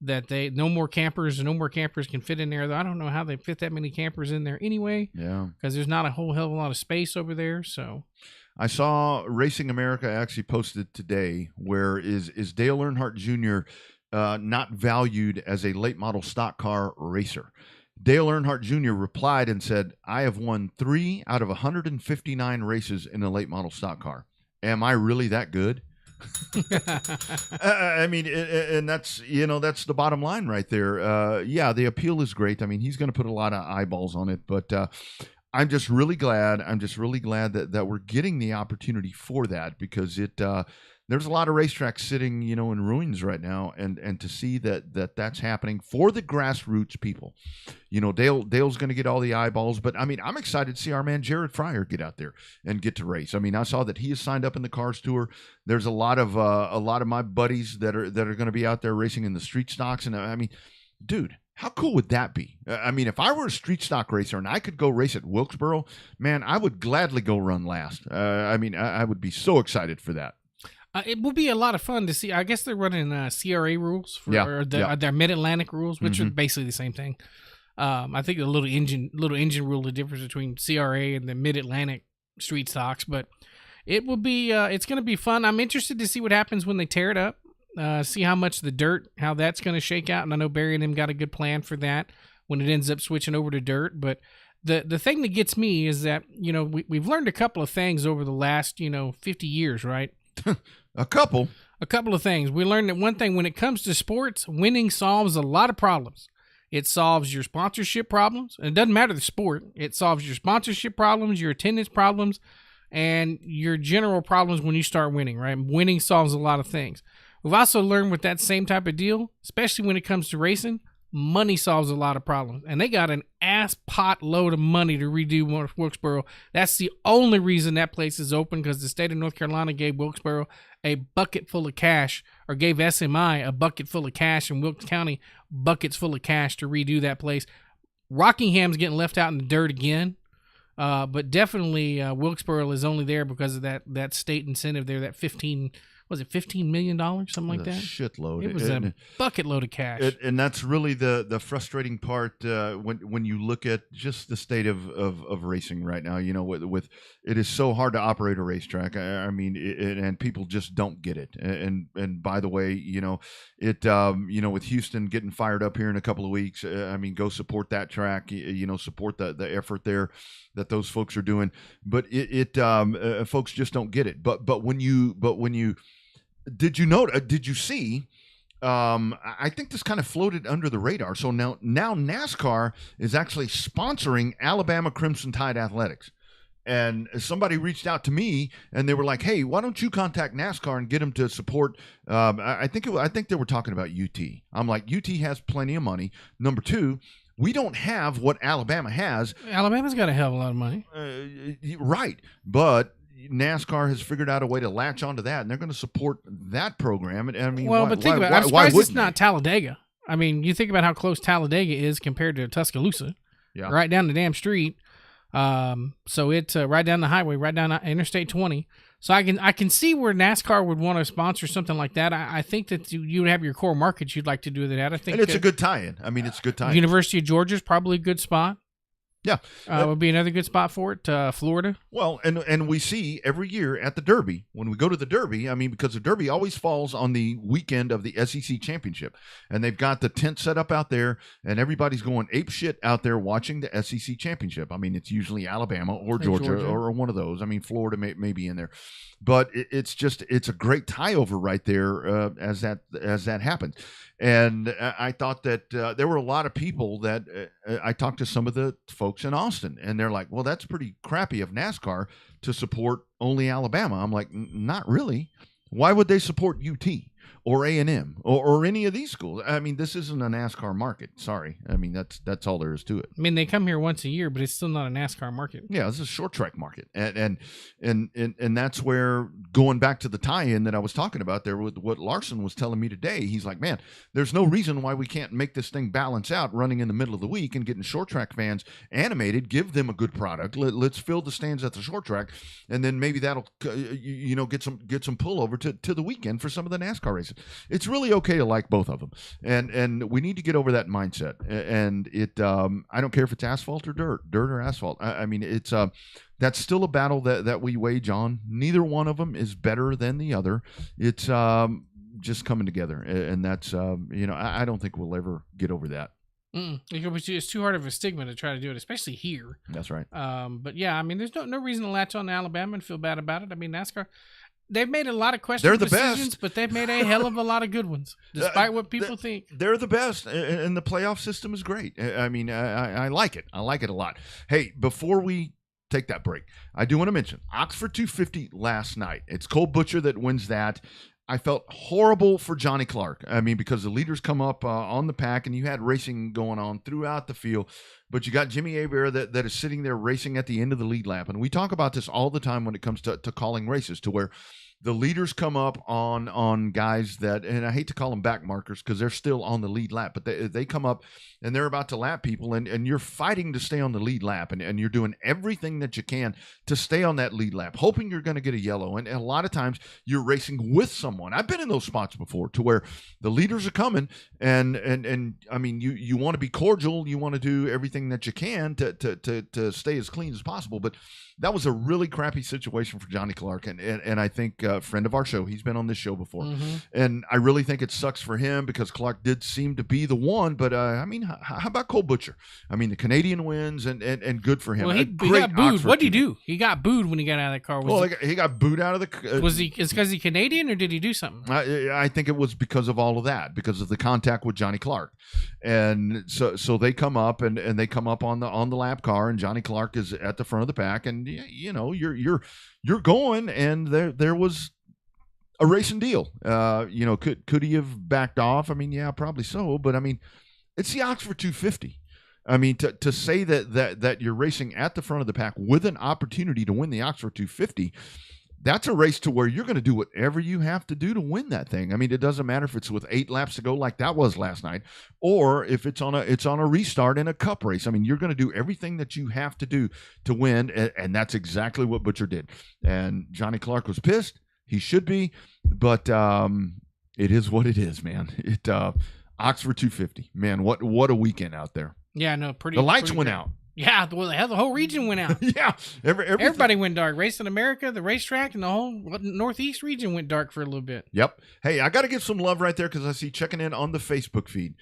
That no more campers can fit in there. I don't know how they fit that many campers in there anyway. Yeah. Because there's not a whole hell of a lot of space over there. So I saw Racing America actually posted today where is Dale Earnhardt Jr. Not valued as a late model stock car racer. Dale Earnhardt Jr. replied and said, I have won 3 out of 159 races in a late model stock car. Am I really that good? I mean, and that's the bottom line right there. Yeah, the appeal is great. I mean, he's going to put a lot of eyeballs on it, but I'm just really glad that we're getting the opportunity for that, because there's a lot of racetracks sitting, in ruins right now, and to see that's happening for the grassroots people. Dale's going to get all the eyeballs, but I mean, I'm excited to see our man Jared Fryer get out there and get to race. I mean, I saw that he is signed up in the Cars Tour. There's a lot of my buddies that are going to be out there racing in the street stocks, and I mean, dude, how cool would that be? I mean, if I were a street stock racer and I could go race at Wilkesboro, man, I would gladly go run last. I mean, I would be so excited for that. It would be a lot of fun to see. I guess they're running CRA rules or their Mid-Atlantic rules, which are basically the same thing. I think the little engine rule, the difference between CRA and the Mid-Atlantic street stocks, but it will be. It's going to be fun. I'm interested to see what happens when they tear it up. See how much the dirt, how that's going to shake out. And I know Barry and them got a good plan for that when it ends up switching over to dirt. But The thing that gets me is that, we've learned a couple of things over the last, 50 years, right? A couple of things. We learned that one thing, when it comes to sports, winning solves a lot of problems. It solves your sponsorship problems. And it doesn't matter the sport. It solves your sponsorship problems, your attendance problems, and your general problems when you start winning, right? Winning solves a lot of things. We've also learned with that same type of deal, especially when it comes to racing, money solves a lot of problems. And they got an ass pot load of money to redo Wilkesboro. That's the only reason that place is open, because the state of North Carolina gave Wilkesboro a bucket full of cash, or gave SMI a bucket full of cash, and Wilkes County buckets full of cash to redo that place. Rockingham's getting left out in the dirt again. But definitely Wilkesboro is only there because of that state incentive there, that $15 million, something like that? Shitload. It was a bucket load of cash. And that's really the frustrating part when you look at just the state of racing right now. With it is so hard to operate a racetrack. I mean, and people just don't get it. And by the way, with Houston getting fired up here in a couple of weeks, I mean, go support that track. Support the effort there that those folks are doing. But folks just don't get it. But when you did you see? I think this kind of floated under the radar. So now NASCAR is actually sponsoring Alabama Crimson Tide Athletics. And somebody reached out to me, and they were like, "Hey, why don't you contact NASCAR and get them to support?" I think they were talking about UT. I'm like, UT has plenty of money. Number two, we don't have what Alabama has. Alabama's got a hell of a lot of money, right? But NASCAR has figured out a way to latch onto that, and they're going to support that program. And I mean, but think about it. I'm surprised it's not Talladega. I mean, you think about how close Talladega is compared to Tuscaloosa, right down the damn street. So it's right down the highway, right down Interstate 20. So I can see where NASCAR would want to sponsor something like that. I think that you would have your core markets you'd like to do that. I think, and it's a good tie-in. I mean, it's a good tie-in. University of Georgia is probably a good spot. Yeah, would be another good spot for it. Florida. Well, and we see every year at the Derby, when we go to the Derby, I mean, because the Derby always falls on the weekend of the SEC Championship, and they've got the tent set up out there, and everybody's going ape shit out there watching the SEC Championship. I mean, it's usually Alabama or Georgia or one of those. I mean, Florida may be in there, but it's a great tie over right there as that happens. And I thought that there were a lot of people that I talked to some of the folks in Austin, and they're like, well, that's pretty crappy of NASCAR to support only Alabama. I'm like, not really. Why would they support UT or A&M or any of these schools? I mean, this isn't a NASCAR market. Sorry. I mean, that's all there is to it. I mean, they come here once a year, but it's still not a NASCAR market. Yeah, this is a short track market. And that's where, going back to the tie-in that I was talking about there with what Larson was telling me today, he's like, man, there's no reason why we can't make this thing balance out running in the middle of the week and getting short track fans animated, give them a good product. Let's fill the stands at the short track, and then maybe that'll get some pull over to the weekend for some of the NASCAR races. It's really okay to like both of them, and we need to get over that mindset. And I don't care if it's asphalt or dirt or asphalt. I mean, it's that's still a battle that we wage on. Neither one of them is better than the other. It's just coming together, and that's I don't think we'll ever get over that. It's too hard of a stigma to try to do it, especially here. That's right. But yeah, I mean, there's no reason to latch on to Alabama and feel bad about it. I mean, NASCAR, they've made a lot of questionable decisions, but they've made a hell of a lot of good ones, despite what people think. They're the best, and the playoff system is great. I mean, I like it. I like it a lot. Hey, before we take that break, I do want to mention Oxford 250 last night. It's Cole Butcher that wins that. I felt horrible for Johnny Clark. I mean, because the leaders come up on the pack, and you had racing going on throughout the field, but you got Jimmy Abear that is sitting there racing at the end of the lead lap. And we talk about this all the time when it comes to calling races, to where the leaders come up on guys that, and I hate to call them back markers because they're still on the lead lap, but they come up and they're about to lap people, and you're fighting to stay on the lead lap, and you're doing everything that you can to stay on that lead lap, hoping you're going to get a yellow. And a lot of times you're racing with someone. I've been in those spots before, to where the leaders are coming, and I mean, you want to be cordial, you want to do everything that you can to stay as clean as possible, but that was a really crappy situation for Johnny Clark, and I think a friend of our show. He's been on this show before. Mm-hmm. And I really think it sucks for him because Clark did seem to be the one. But, I mean, how about Cole Butcher? I mean, the Canadian wins and good for him. Well, he got booed. What did he do? He got booed when he got out of that car. He got booed out of the was he? Is because he's Canadian, or did he do something? I think it was because of all of that, because of the contact with Johnny Clark. And so they come up and they come up on the lap car, and Johnny Clark is at the front of the pack, and you know, you're going, and there was a racing deal. You know, could he have backed off? I mean, yeah, probably so, but I mean, it's the Oxford 250. I mean, to say that you're racing at the front of the pack with an opportunity to win the Oxford 250, that's a race to where you're going to do whatever you have to do to win that thing. I mean, it doesn't matter if it's with 8 laps to go like that was last night, or if it's on a restart in a cup race. I mean, you're going to do everything that you have to do to win, and that's exactly what Butcher did. And Johnny Clark was pissed. He should be, but it is what it is, man. Oxford 250, man. What a weekend out there. Yeah, no, pretty. The lights pretty went great. out. Yeah, well, the whole region went out. Yeah, everybody went dark. Racing America, the racetrack, and the whole Northeast region went dark for a little bit. Yep. Hey, I got to give some love right there because I see checking in on the Facebook feed.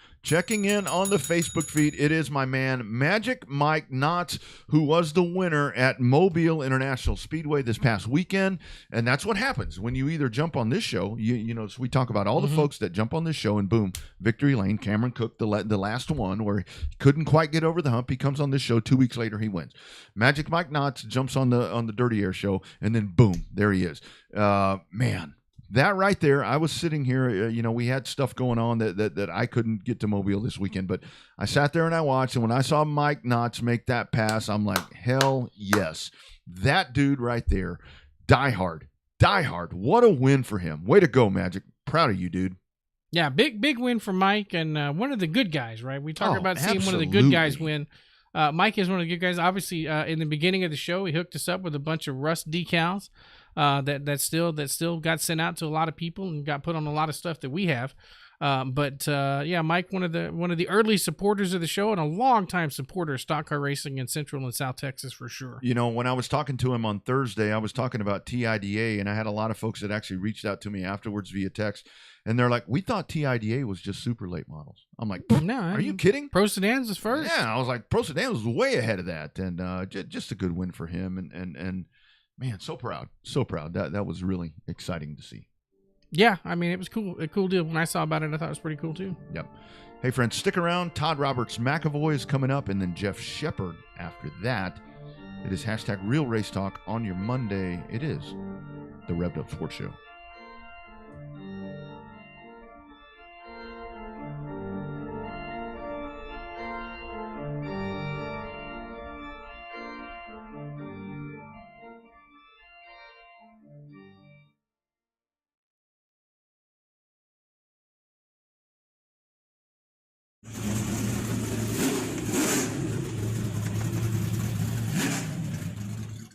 It is my man, Magic Mike Knotts, who was the winner at Mobile International Speedway this past weekend. And that's what happens when you either jump on this show, you know, so we talk about all the folks that jump on this show, and boom, victory lane. Cameron Cook, the last one where he couldn't quite get over the hump. He comes on this show 2 weeks later, he wins. Magic Mike Knotts jumps on the Dirty Air show, and then boom, there he is. Man, that right there, I was sitting here, you know, we had stuff going on that I couldn't get to Mobile this weekend, but I sat there and I watched, and when I saw Mike Knotts make that pass, I'm like, hell yes. That dude right there, die hard. What a win for him. Way to go, Magic. Proud of you, dude. Yeah, big win for Mike, and one of the good guys, right? We talk about seeing one of the good absolutely. guys win. Mike is one of the good guys. Obviously, in the beginning of the show, he hooked us up with a bunch of Rust decals that still got sent out to a lot of people and got put on a lot of stuff that we have. But Mike, one of the early supporters of the show and a longtime supporter of stock car racing in Central and South Texas for sure. You know, when I was talking to him on Thursday, I was talking about TIDA, and I had a lot of folks that actually reached out to me afterwards via text, and they're like, "We thought TIDA was just super late models." I'm like, "No, are you kidding? Pro Sedans is first." Yeah, I was like, Pro Sedan was way ahead of that, and just a good win for him, and man, so proud. That was really exciting to see. Yeah, I mean, it was cool. A cool deal. When I saw about it, I thought it was pretty cool too. Yep. Hey, friends, stick around. Todd Roberts McAvoy is coming up, and then Jeff Shepard after that. It is hashtag Real Race Talk on your Monday. It is the Revved Up Sports Show.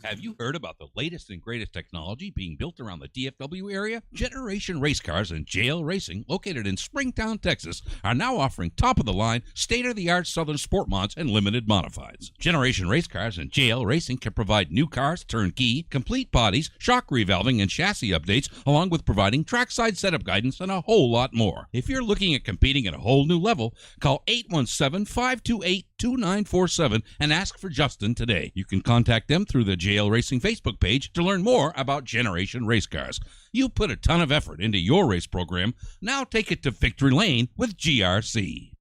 Have you heard about the latest and greatest technology being built around the DFW area? Generation Race Cars and JL Racing, located in Springtown, Texas, are now offering top-of-the-line, state-of-the-art Southern Sport Mods and limited modifieds. Generation Race Cars and JL Racing can provide new cars, turnkey, complete bodies, shock revalving, and chassis updates, along with providing trackside setup guidance and a whole lot more. If you're looking at competing at a whole new level, call 817-528-2947 and ask for Justin today. You can contact them through the JL Racing Facebook page to learn more about Generation Race Cars. You put a ton of effort into your race program. Now take it to victory lane with GRC.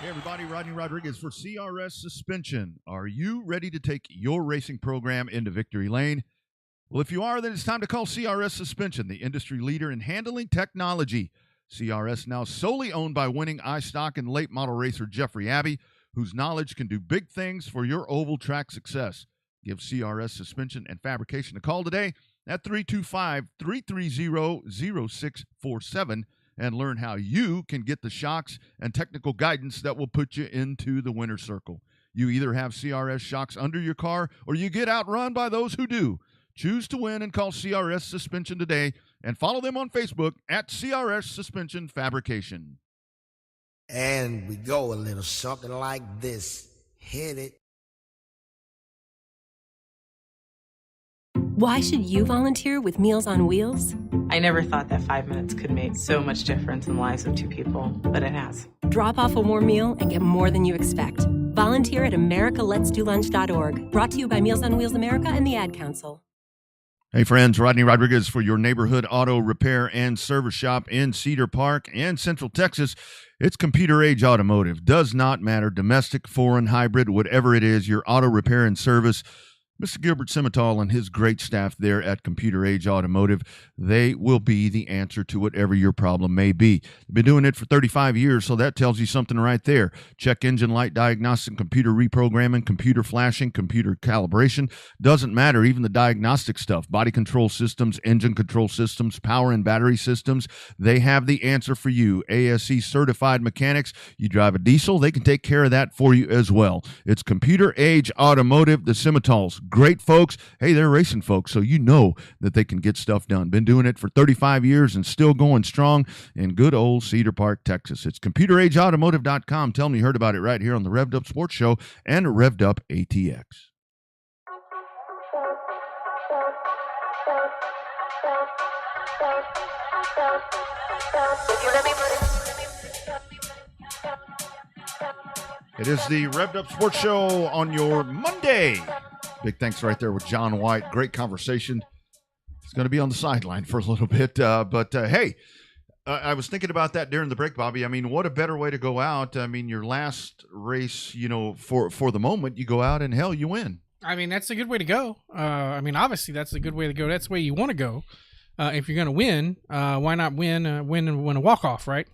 Hey everybody, Rodney Rodriguez for CRS Suspension. Are you ready to take your racing program into victory lane? Well, if you are, then it's time to call CRS Suspension, the industry leader in handling technology. CRS now solely owned by winning iStock and late model racer Jeffrey Abbey, whose knowledge can do big things for your oval track success. Give CRS Suspension and Fabrication a call today at 325-330-0647 and learn how you can get the shocks and technical guidance that will put you into the winner's circle. You either have CRS shocks under your car or you get outrun by those who do. Choose to win and call CRS Suspension today and follow them on Facebook at CRS Suspension Fabrication. And we go a little something like this. Hit it. Why should you volunteer with Meals on Wheels? I never thought that 5 minutes could make so much difference in the lives of two people, but it has. Drop off a warm meal and get more than you expect. Volunteer at americaletsdolunch.org. Brought to you by Meals on Wheels America and the Ad Council. Hey friends, Rodney Rodriguez for your neighborhood auto repair and service shop in Cedar Park and Central Texas. It's Computer Age Automotive. Does not matter, domestic, foreign, hybrid, whatever it is, your auto repair and service. Mr. Gilbert Simmental and his great staff there at Computer Age Automotive, they will be the answer to whatever your problem may be. They've been doing it for 35 years, so that tells you something right there. Check engine light diagnostic, computer reprogramming, computer flashing, computer calibration. Doesn't matter, even the diagnostic stuff. Body control systems, engine control systems, power and battery systems. They have the answer for you. ASE certified mechanics. You drive a diesel, they can take care of that for you as well. It's Computer Age Automotive, the Simmentals. Great folks. Hey, they're racing folks, so you know that they can get stuff done. Been doing it for 35 years and still going strong in good old Cedar Park, Texas. It's computerageautomotive.com. Tell me you heard about it right here on the Revved Up Sports Show and Revved Up ATX. It is the Revved Up Sports Show on your Monday. Big thanks right there with John White. Great conversation. He's going to be on the sideline for a little bit. But hey, I was thinking about that during the break, Bobby. I mean, what a better way to go out. I mean, your last race, you know, for the moment, you go out and, hell, you win. I mean, that's a good way to go. I mean, obviously, that's a good way to go. That's the way you want to go. If you're going to win, why not win a walk-off, right?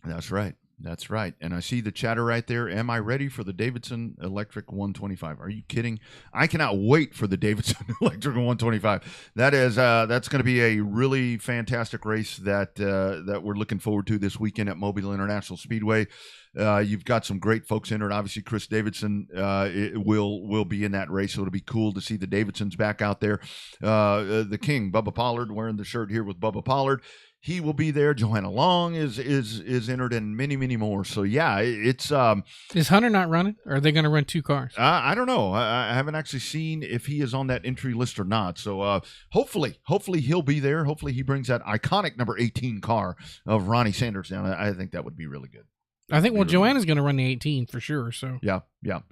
That's right. That's right. And I see the chatter right there. Am I ready for the Davidson Electric 125? Are you kidding? I cannot wait for the Davidson Electric 125. That's going to be a really fantastic race that we're looking forward to this weekend at Mobile International Speedway. You've got some great folks in it. Obviously, Chris Davidson will be in that race, so it'll be cool to see the Davidsons back out there. The King, Bubba Pollard, wearing the shirt here with Bubba Pollard. He will be there. Joanna Long is entered, and many, many more. So yeah, it's is Hunter not running? Or are they going to run two cars? I don't know. I haven't actually seen if he is on that entry list or not. So hopefully he'll be there. Hopefully he brings that iconic number 18 car of Ronnie Sanders down. I think that would be really good. I think, well, Joanna's going to run the 18 for sure. So yeah.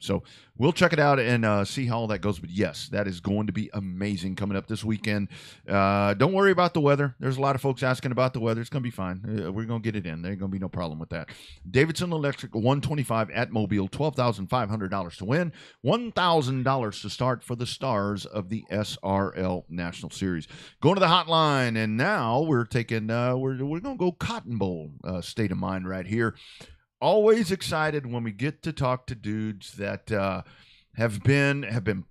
So we'll check it out and see how all that goes. But yes, that is going to be amazing coming up this weekend. Don't worry about the weather. There's a lot of folks asking about the weather. It's going to be fine. We're going to get it in. There's going to be no problem with that. Davidson Electric 125 at Mobile, $12,500 to win, $1,000 to start for the stars of the SRL National Series. Going to the hotline, and now we're taking we're going to go Cotton Bowl state of mind right here. Always excited when we get to talk to dudes that have been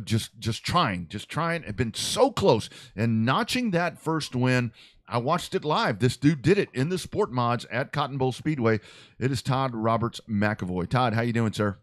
just trying, have been so close and notching that first win. I watched it live. This dude did it in the Sport Mods at Cotton Bowl Speedway. It is Todd Roberts McAvoy. Todd, how you doing, sir?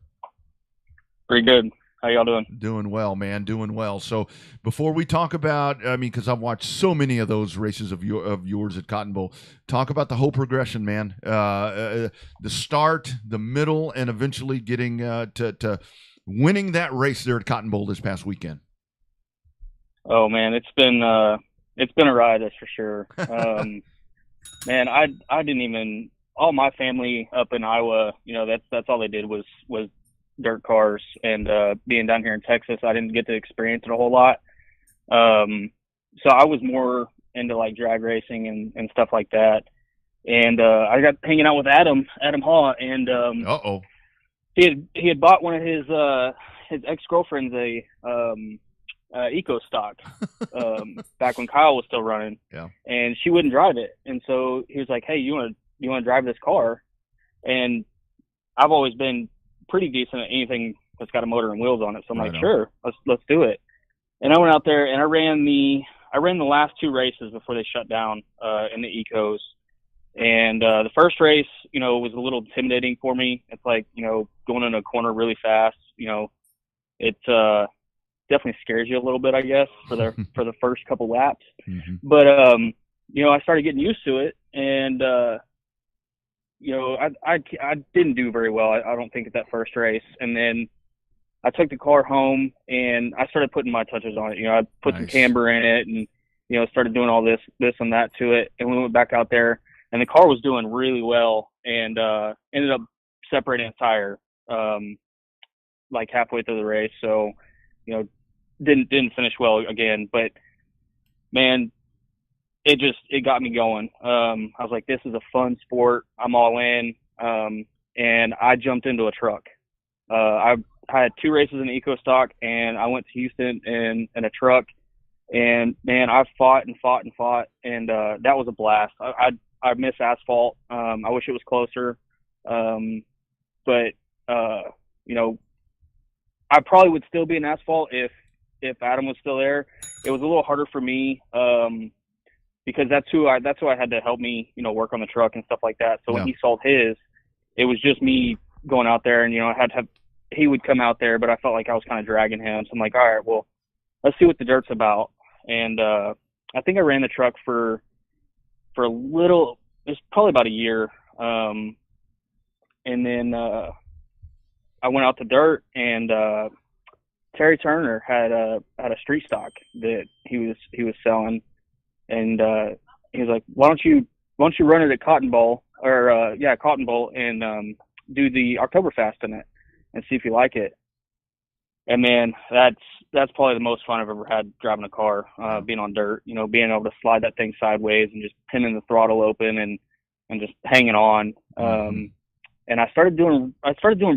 Pretty good. How y'all doing? Doing well, man. Doing well. So before we talk about, I mean, because I've watched so many of those races of yours at Cotton Bowl, talk about the whole progression, man. The start, the middle, and eventually getting to winning that race there at Cotton Bowl this past weekend. Oh man, it's been a ride, that's for sure. Man, I didn't even. All my family up in Iowa, you know, that's all they did was dirt cars, and being down here in Texas, I didn't get to experience it a whole lot. So I was more into like drag racing and stuff like that. And I got hanging out with Adam Haw, and he had bought one of his ex-girlfriend's Eco Stock back when Kyle was still running. Yeah. And she wouldn't drive it, and so he was like, "Hey, you want to drive this car?" And I've always been pretty decent at anything that's got a motor and wheels on it. So I'm like, sure, let's do it. And I went out there and I ran the last two races before they shut down in the Ecos. And the first race, you know, was a little intimidating for me. It's like, you know, going in a corner really fast, you know, it definitely scares you a little bit, I guess, for the first couple laps. Mm-hmm. But you know, I started getting used to it, and you know, I didn't do very well, I don't think, at that first race. And then I took the car home and I started putting my touches on it. I put some Nice. camber in it and, started doing all this and that to it. And we went back out there and the car was doing really well and ended up separating a tire like halfway through the race. So, didn't finish well again. But, man, it got me going. I was like, this is a fun sport. I'm all in. And I jumped into a truck. I had 2 races in the EcoStock, and I went to Houston in a truck. And, man, I fought, and that was a blast. I miss asphalt. I wish it was closer. But I probably would still be in asphalt if Adam was still there. It was a little harder for me because that's who I had to help me, work on the truck and stuff like that. So when he sold his, it was just me going out there, and I had to have, he would come out there, but I felt like I was kind of dragging him. So I'm like, all right, well, let's see what the dirt's about. And I think I ran the truck for a little. It was probably about a year, and then I went out to dirt, and Terry Turner had a street stock that he was selling, and he was like, why don't you run it at Cotton Bowl and do the Oktoberfest in it and see if you like it. And man, that's probably the most fun I've ever had driving a car, being on dirt, being able to slide that thing sideways and just pinning the throttle open and just hanging on. And I started doing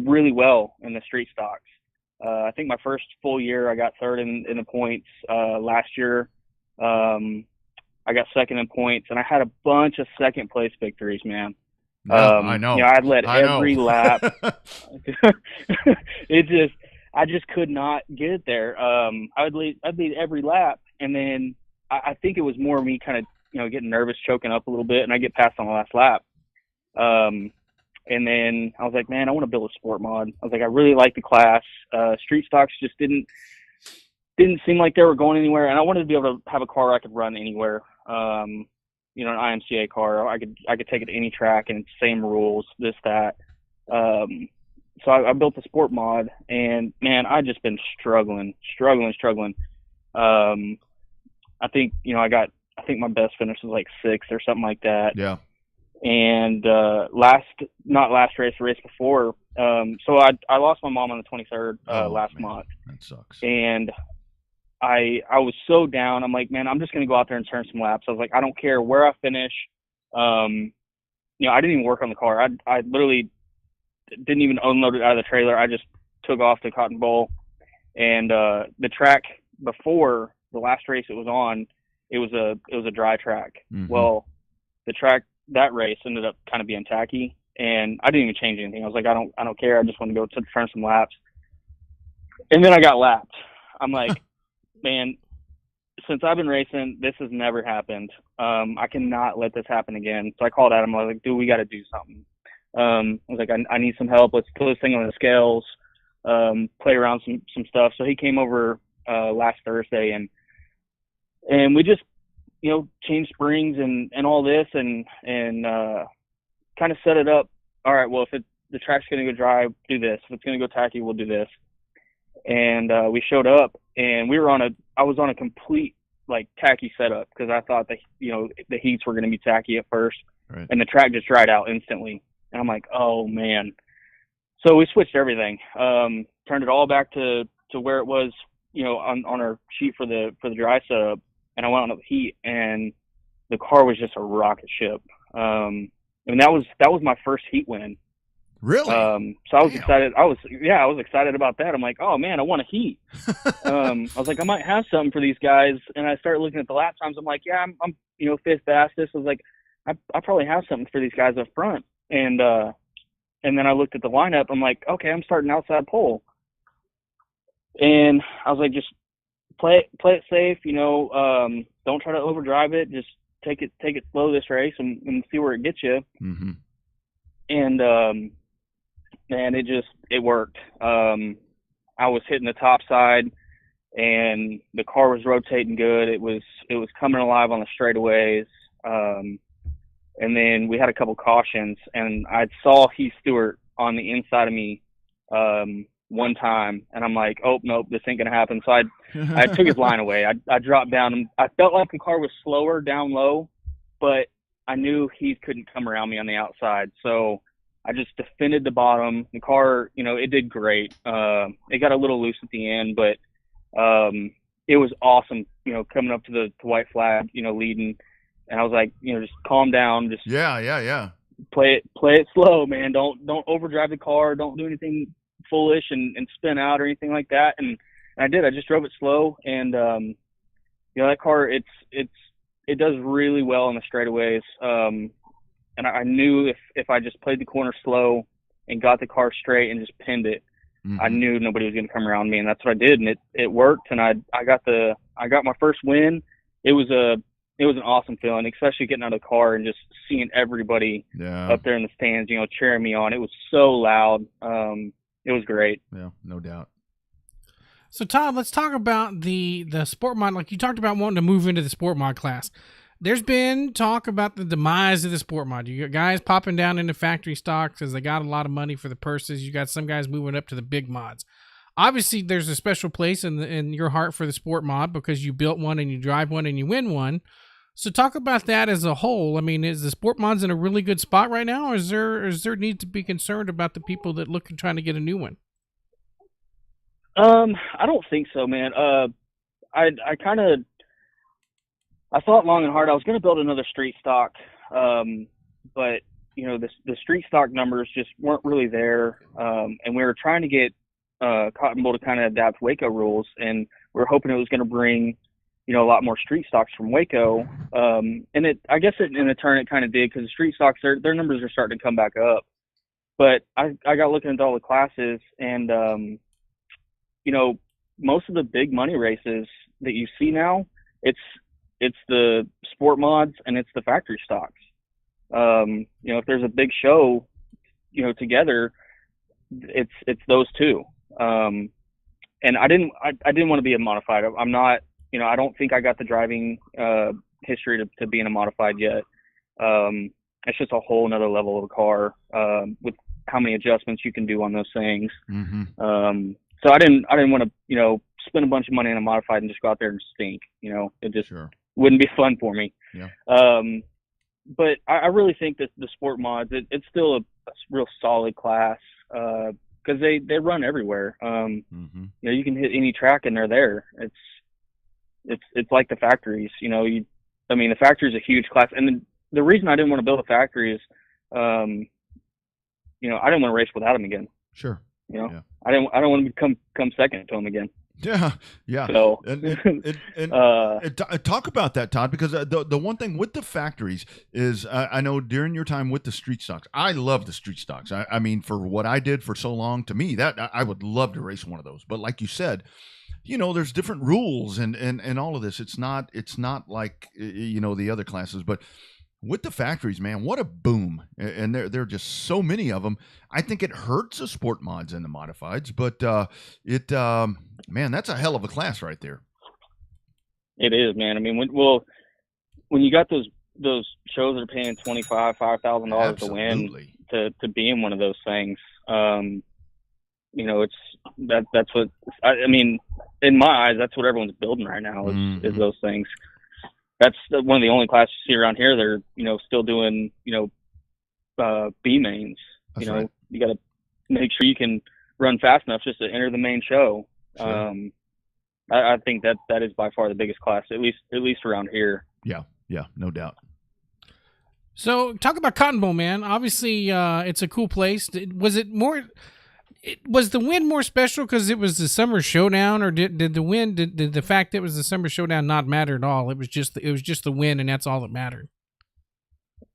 really well in the street stocks. I think my first full year I got third in the points. Last year I got second in points, and I had a bunch of second place victories, man. I know. I'd led every lap. I just could not get it there. I'd lead every lap, and then I think it was more me kind of getting nervous, choking up a little bit, and I get past on the last lap. And then I was like, man, I want to build a sport mod. I was like, I really like the class. Street stocks just didn't seem like they were going anywhere, and I wanted to be able to have a car I could run anywhere. An IMCA car. I could take it to any track, and it's same rules, this, that. So I built a sport mod, and man, I just been struggling. I think I think my best finish was like 6th or something like that. Yeah. And not last race, the race before. So I lost my mom on the 23rd last month. That sucks. And I was so down. I'm like, man, I'm just gonna go out there and turn some laps. I was like, I don't care where I finish. I didn't even work on the car. I literally didn't even unload it out of the trailer. I just took off to Cotton Bowl, and the track before the last race it was on, it was a dry track. Mm-hmm. Well, the track that race ended up kind of being tacky, and I didn't even change anything. I was like, I don't care. I just want to go to turn some laps. And then I got lapped. I'm like, man, since I've been racing, this has never happened. I cannot let this happen again. So I called Adam. I was like, dude, we got to do something. I was like, I need some help. Let's put this thing on the scales, play around some stuff. So he came over last Thursday, and we just, change springs and all this and kind of set it up. All right, well, if the track's going to go dry, do this. If it's going to go tacky, we'll do this. And we showed up, and I was on a complete like tacky setup because I thought that, the heats were going to be tacky at first, right. And the track just dried out instantly. And I'm like, oh man. So we switched everything, turned it all back to where it was, on our sheet for the dry setup. And I went on the heat, and the car was just a rocket ship. And that was my first heat win. Really? So I was excited. I was excited about that. I'm like, oh man, I won a heat. I was like, I might have something for these guys. And I started looking at the lap times. I'm like, yeah, I'm 5th fastest. I was like, I probably have something for these guys up front. And then I looked at the lineup. I'm like, okay, I'm starting outside pole. And I was like, just play it safe, don't try to overdrive it. Just take it slow this race and see where it gets you. Mm-hmm. And man, it worked. I was hitting the top side, and the car was rotating good. It was coming alive on the straightaways. And then we had a couple cautions, and I saw Heath Stewart on the inside of me, one time, and I'm like, oh nope, this ain't gonna happen. So I took his line away. I dropped down. I felt like the car was slower down low, but I knew he couldn't come around me on the outside. So I just defended the bottom. The car, it did great. It got a little loose at the end, but it was awesome. Coming up to the white flag, leading, and I was like, just calm down. Just yeah. Play it slow, man. Don't overdrive the car. Don't do anything foolish and spin out or anything like that. And I did. I just drove it slow, and that car it does really well in the straightaways. And I knew if I just played the corner slow and got the car straight and just pinned it, I knew nobody was going to come around me, and that's what I did, and it worked. And I got my first win. It was an awesome feeling, especially getting out of the car and just seeing everybody up there in the stands, cheering me on. It was so loud. It was great. Yeah, no doubt. So Todd, let's talk about the sport mod. Like you talked about wanting to move into the sport mod class. There's been talk about the demise of the sport mod. You got guys popping down into factory stocks because they got a lot of money for the purses. You got some guys moving up to the big mods. Obviously, there's a special place in your heart for the sport mod because you built one and you drive one and you win one. So talk about that as a whole. I mean, is the sport mods in a really good spot right now, or is there need to be concerned about the people that look and trying to get a new one? I don't think so, man. I thought long and hard. I was going to build another street stock, but the street stock numbers just weren't really there, and we were trying to get Cotton Bowl to kind of adapt Waco rules, and we were hoping it was going to bring a lot more street stocks from Waco, and I guess in a turn it kind of did because the street stocks their numbers are starting to come back up. But I got looking at all the classes, and most of the big money races that you see now, it's the sport mods and it's the factory stocks. If there's a big show, together, it's those two. And I didn't want to be a modified. I'm not, I don't think I got the driving history to be in a modified yet. It's just a whole nother level of a car with how many adjustments you can do on those things. So I didn't want to, spend a bunch of money on a modified and just go out there and stink. It just wouldn't be fun for me. Yeah. But I really think that the sport mods, it's still a real solid class because they run everywhere. You can hit any track and they're there. It's like the factories. The factory is a huge class, and the reason I didn't want to build a factory is, I didn't want to race without them again. Sure. I don't want to come second to them again. Yeah. So, and talk about that, Todd, because the one thing with the factories is I know during your time with the street stocks, I love the street stocks. I mean, for what I did for so long, to me, that I would love to race one of those. But like you said, there's different rules and all of this. It's not like the other classes, but with the factories, man, what a boom. And there are just so many of them. I think it hurts the sport mods and the modifieds, but man, that's a hell of a class right there. It is, man. I mean, when you got those shows that are paying $5,000 to win to be in one of those things, that's what I mean. In my eyes, that's what everyone's building right now is those things. That's one of the only classes you see around here. They're, still doing, B mains. Right. You got to make sure you can run fast enough just to enter the main show. Sure. I think that is by far the biggest class, at least around here. Yeah, no doubt. So talk about Cotton Bowl, man. Obviously, it's a cool place. Was the win more special because it was the summer showdown, or did the fact that it was the summer showdown not matter at all? It was just the win, and that's all that mattered.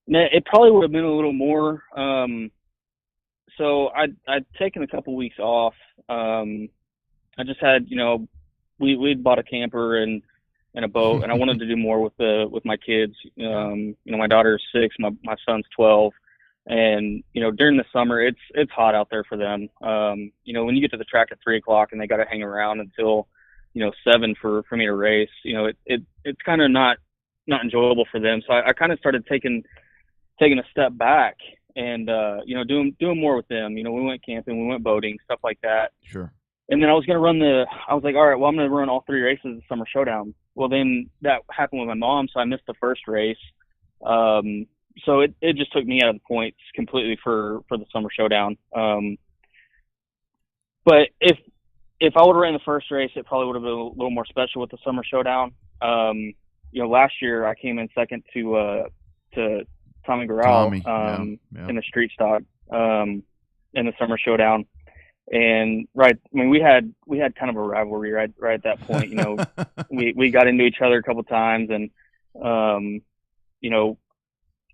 It probably would have been a little more. So I'd taken a couple weeks off. I just had, we'd bought a camper and a boat, and I wanted to do more with my kids. My daughter's 6, my son's 12. And, during the summer, it's hot out there for them. When you get to the track at 3:00 and they got to hang around until, 7 for me to race, it's kind of not enjoyable for them. So I kind of started taking a step back. and doing more with them. We went camping, we went boating, stuff like that. Sure. And then I was like, all right, well, I'm going to run all 3 races of the Summer Showdown. Well, then that happened with my mom, so I missed the first race. So it just took me out of the points completely for the Summer Showdown. But if I would have ran the first race, it probably would have been a little more special with the Summer Showdown. Last year I came in second to Tommy Garrell in the street stock in the Summer Showdown. And we had kind of a rivalry right at that point. We got into each other a couple times, and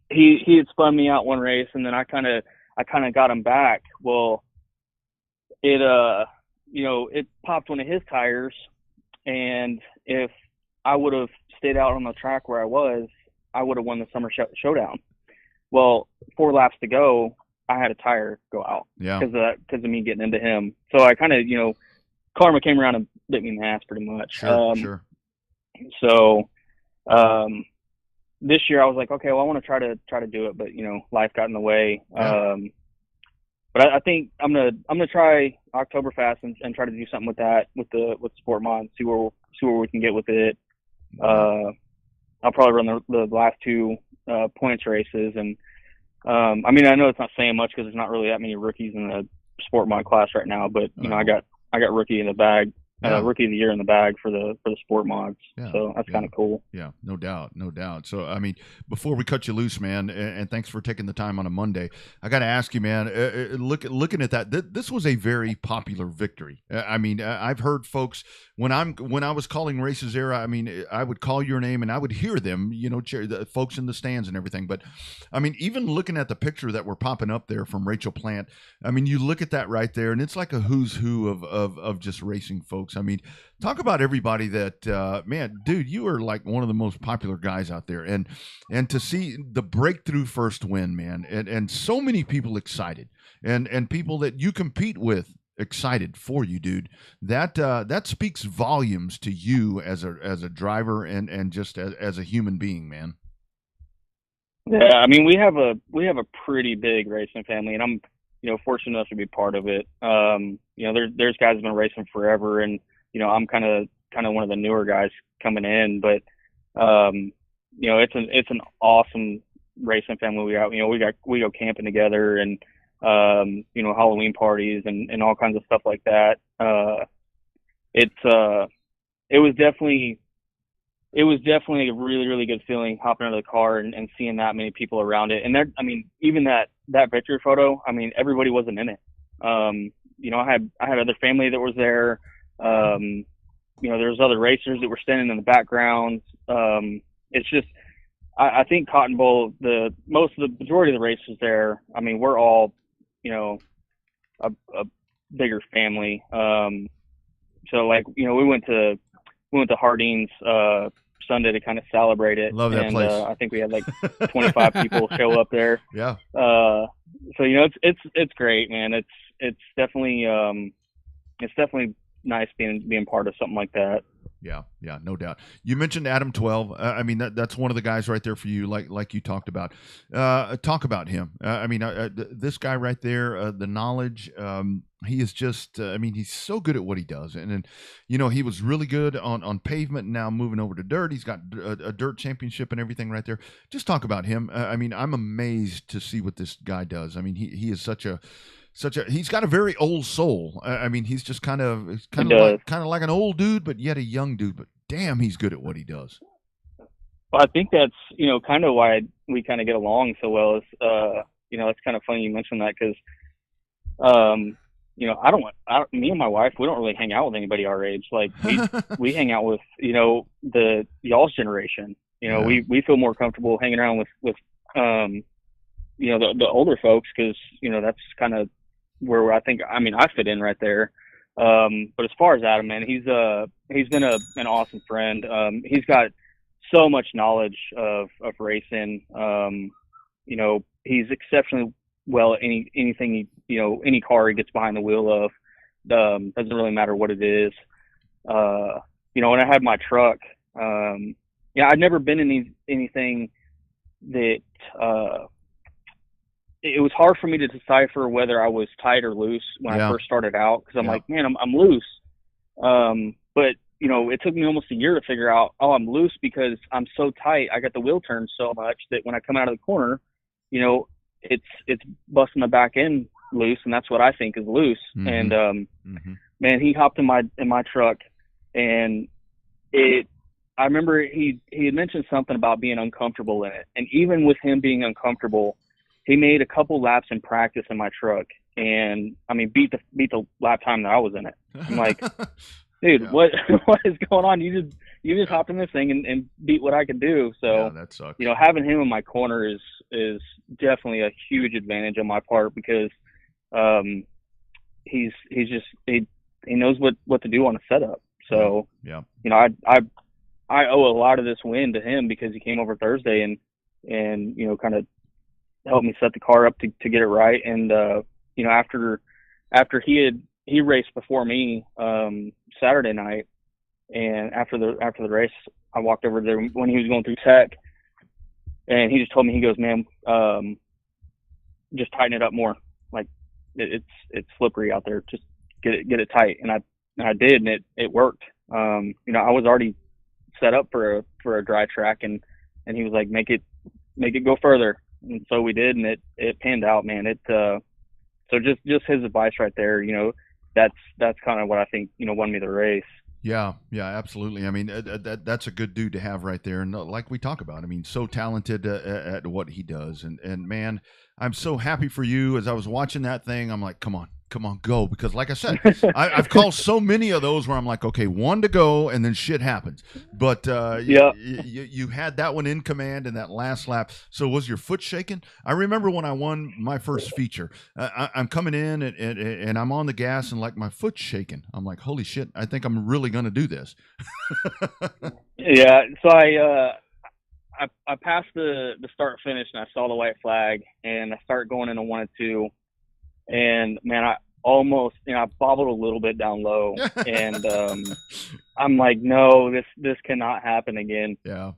he had spun me out one race, and then I kind of got him back. Well, it popped one of his tires, and if I would have stayed out on the track where I was, I would have won the Summer Showdown. Well, 4 laps to go, I had a tire go out because of me getting into him. So I kind of, karma came around and bit me in the ass pretty much. Sure. So this year I was like, okay, well, I want to try to do it, but life got in the way. Yeah. But I think I'm gonna try Oktoberfest and try to do something with that with Sport Mod, see where we can get with it. I'll probably run the last 2 points races, and I know it's not saying much because there's not really that many rookies in the Sport Mod class right now, but I got rookie in the bag. Rookie of the year in the bag for the Sport Mods. So that's kind of cool. Yeah, no doubt. So, before we cut you loose, man, and thanks for taking the time on a Monday, I got to ask you, man, looking at that, this was a very popular victory. I've heard folks, when I was calling races there, I would call your name and I would hear them, the folks in the stands and everything. But, even looking at the picture that were popping up there from Rachel Plant, you look at that right there, and it's like a who's who of just racing folks. Talk about everybody that, man, dude, you are like one of the most popular guys out there, and to see the breakthrough first win, man, and so many people excited, and people that you compete with excited for you, dude. That speaks volumes to you as a driver and just as a human being, man. Yeah, we have a pretty big racing family, and I'm fortunate enough to be part of it. There's guys who've been racing forever, and I'm kind of one of the newer guys coming in, but it's an awesome racing family we got. We go camping together, and Halloween parties and all kinds of stuff like that. It was definitely a really, really good feeling hopping out of the car and seeing that many people around it. And even that victory photo, everybody wasn't in it. I had other family that was there. There was other racers that were standing in the background. It's just, I think Cotton Bowl, the majority of the racers there, we're all, a bigger family. So we went to Harding's, Sunday to kind of celebrate it. Love that place. I think we had like 25 people show up there. Yeah. So it's great, man. It's definitely nice being part of something like that. Yeah, no doubt. You mentioned Adam 12. That's one of the guys right there for you, like you talked about. Talk about him. This guy right there, the knowledge. He is just. He's so good at what he does, and he was really good on pavement. And now moving over to dirt, he's got a dirt championship and everything right there. Just talk about him. I'm amazed to see what this guy does. He is such a he's got a very old soul. He's just kind of like an old dude, but yet a young dude. But damn, he's good at what he does. Well, I think that's kind of why we kind of get along so well. Is it's kind of funny you mentioned that because me and my wife, we don't really hang out with anybody our age. Like we hang out with the y'all's generation. We feel more comfortable hanging around with the older folks because that's kind of where I think I fit in right there. But as far as Adam, man, he's been an awesome friend. He's got so much knowledge of racing. He's exceptionally well at anything any car he gets behind the wheel of. Doesn't really matter what it is. When I had my truck, I'd never been in anything that it was hard for me to decipher whether I was tight or loose when I first started out, because I'm like, man, I'm loose. But you know, it took me almost a year to figure out, oh, I'm loose because I'm so tight. I got the wheel turned so much that when I come out of the corner, you know, it's busting the back end loose, and that's what I think is loose. And man, he hopped in my truck, and I remember he had mentioned something about being uncomfortable in it, and even with him being uncomfortable, he made a couple laps in practice in my truck, and I mean beat the lap time that I was in it. I'm like, dude, what is going on? You just hopped in this thing and beat what I could do. So that sucks. You know, having him in my corner is definitely a huge advantage on my part, because he knows what to do on a setup. So you know, I owe a lot of this win to him, because he came over Thursday and you know, kind of helped me set the car up to get it right. And you know, after he raced before me Saturday night, and after the race, I walked over there when he was going through tech, and he just told me, he goes, man, just tighten it up more. Like it's slippery out there. Just get it tight. And I did, and it worked. You know, I was already set up for a dry track, and he was like, make it go further. And so we did, and it panned out, man. So just his advice right there, you know, that's kind of what I think, you know, won me the race. Yeah, absolutely. I mean, that's a good dude to have right there. And like we talk about, I mean, so talented at what he does. And man, I'm so happy for you. As I was watching that thing, I'm like, come on, go. Because like I said, I've called so many of those where I'm like, okay, one to go, and then shit happens. But you had that one in command in that last lap. So was your foot shaking? I remember when I won my first feature, I'm coming in and I'm on the gas, and like my foot's shaking. I'm like, holy shit, I think I'm really going to do this. Yeah. So I passed the start finish, and I saw the white flag, and I started going into 1 and 2. And man, I almost, you know, I bobbled a little bit down low, and I'm like, no, this cannot happen again. Yeah.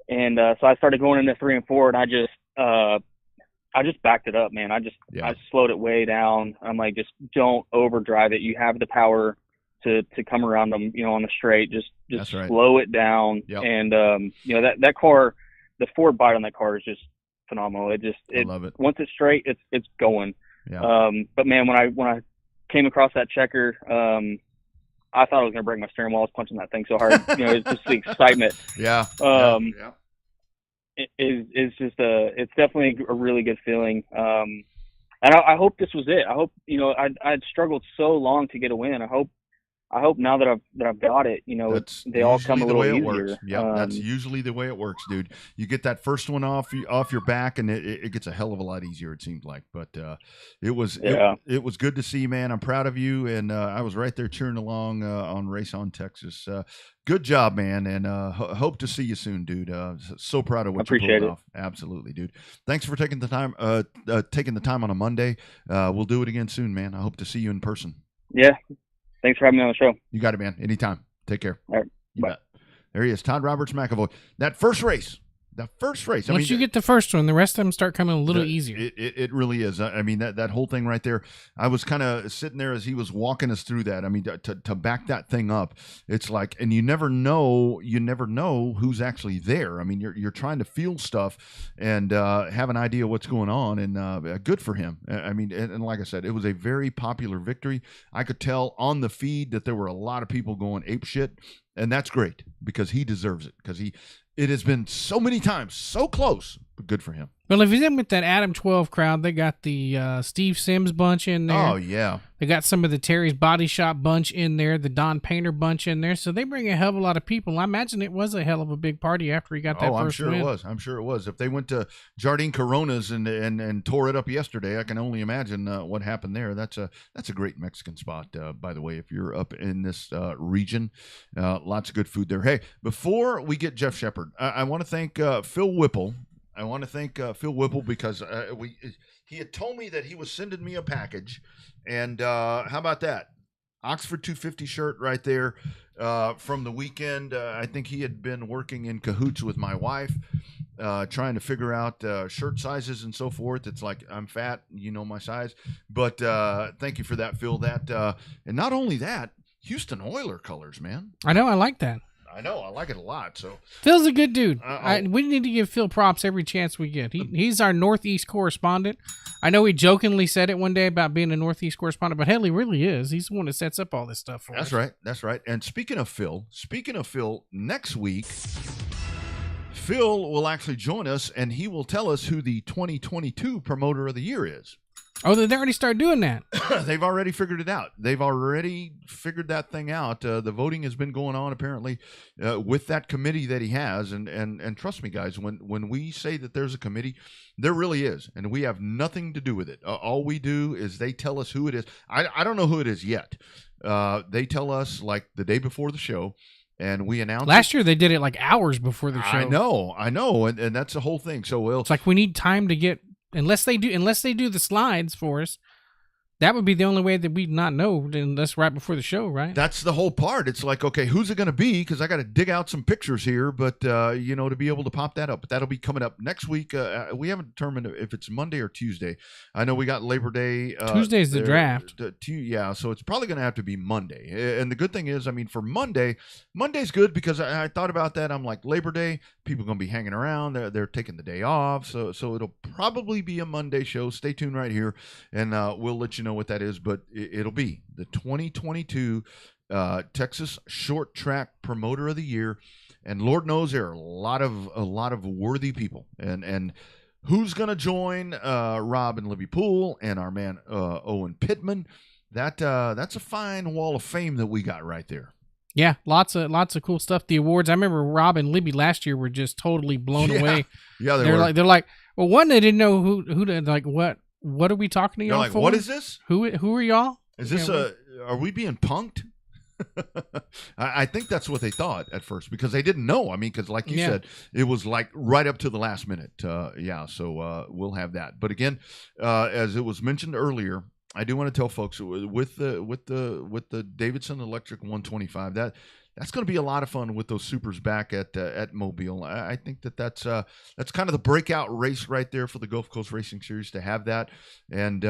And so I started going into 3 and 4, and I just backed it up, man. I slowed it way down. I'm like, just don't overdrive it. You have the power to come around them, you know, on the straight. Just slow it down. Yep. And you know, that car, the forward bite on that car is just phenomenal. I love it. Once it's straight, it's going. Yeah. But man, when I came across that checker, I thought I was going to break my steering wheel. I was punching that thing so hard. You know, it's just the excitement. Yeah. It's just it's definitely a really good feeling. And I hope this was it. I hope, you know, I'd struggled so long to get a win. I hope now that I've got it, you know, they all come a little easier. Yeah, that's usually the way it works, dude. You get that first one off your back, and it gets a hell of a lot easier, it seemed like. But it was good to see, man. I'm proud of you, and I was right there cheering along on Race on Texas. Good job, man, and hope to see you soon, dude. So proud of what you pulled off. Absolutely, dude. Thanks for taking the time on a Monday. We'll do it again soon, man. I hope to see you in person. Yeah. Thanks for having me on the show. You got it, man. Anytime. Take care. All right. You bet. There he is, Todd Roberts McAvoy. That first race. Once you get the first one, the rest of them start coming a little easier. It really is. I mean, that whole thing right there, I was kind of sitting there as he was walking us through that. I mean, to back that thing up, it's like, and you never know who's actually there. I mean, you're trying to feel stuff and have an idea what's going on, and good for him. I mean, and like I said, it was a very popular victory. I could tell on the feed that there were a lot of people going ape shit, and that's great because he deserves it, because it has been so many times, so close, but good for him. Well, if he's in with that Adam 12 crowd, they got the Steve Sims bunch in there. Oh, yeah. They got some of the Terry's Body Shop bunch in there, the Don Painter bunch in there. So they bring a hell of a lot of people. I imagine it was a hell of a big party after he got that first win. I'm sure it was. If they went to Jardine Coronas and tore it up yesterday, I can only imagine what happened there. That's a great Mexican spot, by the way, if you're up in this region. Lots of good food there. Hey, before we get Jeff Shepard, I want to thank Phil Whipple. Because he had told me that he was sending me a package, and how about that? Oxford 250 shirt right there from the weekend. I think he had been working in cahoots with my wife, trying to figure out shirt sizes and so forth. It's like, I'm fat, you know my size. But thank you for that, Phil. And not only that, Houston Oiler colors, man. I know, I like that. I know, I like it a lot. So Phil's a good dude. Uh-oh. We need to give Phil props every chance we get. He's our Northeast correspondent. I know he jokingly said it one day about being a Northeast correspondent, but hell, he really is. He's the one that sets up all this stuff for us. That's right. And speaking of Phil, next week, Phil will actually join us, and he will tell us who the 2022 Promoter of the Year is. Oh, they already started doing that. They've already figured it out. They've already figured that thing out. The voting has been going on apparently with that committee that he has. And trust me, guys, when we say that there's a committee, there really is. And we have nothing to do with it. All we do is they tell us who it is. I don't know who it is yet. They tell us like the day before the show. And we announced last year they did it like hours before the show. I know, and that's the whole thing. So it's like we need time to get unless they do the slides for us. That would be the only way that we'd not know unless right before the show, right? That's the whole part. It's like, okay, who's it going to be? Because I got to dig out some pictures here, but, to be able to pop that up. But that'll be coming up next week. We haven't determined if it's Monday or Tuesday. I know we got Labor Day. Tuesday's the draft. So it's probably going to have to be Monday. And the good thing is, I mean, for Monday's good because I thought about that. I'm like, Labor Day, people are going to be hanging around. They're taking the day off. So it'll probably be a Monday show. Stay tuned right here, and we'll let you know what that is, but it'll be the 2022 Texas Short Track Promoter of the Year, and Lord knows there are a lot of worthy people, and who's going to join Rob and Libby Poole and our man Owen Pittman. That's a fine wall of fame that we got right there. Yeah, lots of cool stuff. The awards. I remember Rob and Libby last year were just totally blown away. Yeah, they're like, well, one, they didn't know who to, like what are we talking to y'all like, for? what is this? Who are y'all? Is this are we being punked? I think that's what they thought at first because they didn't know. I mean, because like you said, it was like right up to the last minute. So we'll have that. But again, as it was mentioned earlier, I do want to tell folks with the Davidson Electric 125 that's going to be a lot of fun with those supers back at Mobile. I think that's kind of the breakout race right there for the Gulf Coast Racing Series to have that. And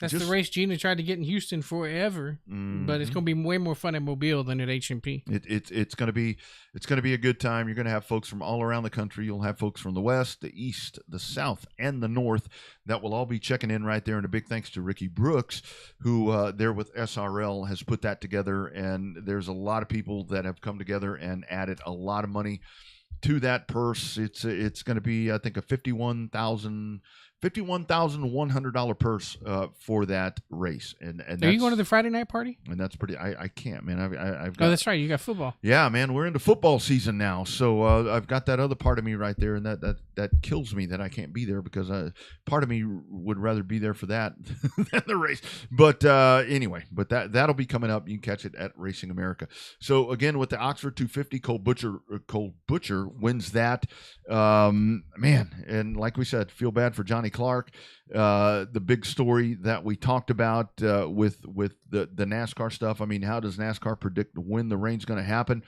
that's the race Gina tried to get in Houston forever, but it's going to be way more fun at Mobile than at HMP. It's going to be a good time. You're going to have folks from all around the country. You'll have folks from the West, the East, the South, and the North that will all be checking in right there. And a big thanks to Ricky Brooks, who there with SRL has put that together. And there's a lot of people that have come together and added a lot of money to that purse. It's going to be, I think, a $51,100 purse for that race. And are you going to the Friday night party? And that's pretty. I can't, man. I've got, oh, that's right. You got football. Yeah, man. We're into football season now, so I've got that other part of me right there, and that kills me that I can't be there because part of me would rather be there for that than the race. But anyway, that'll be coming up. You can catch it at Racing America. So again, with the Oxford 250, Cole Butcher wins that. Man, and like we said, feel bad for Johnny Clark. The big story that we talked about with the NASCAR stuff. I mean, how does NASCAR predict when the rain's going to happen?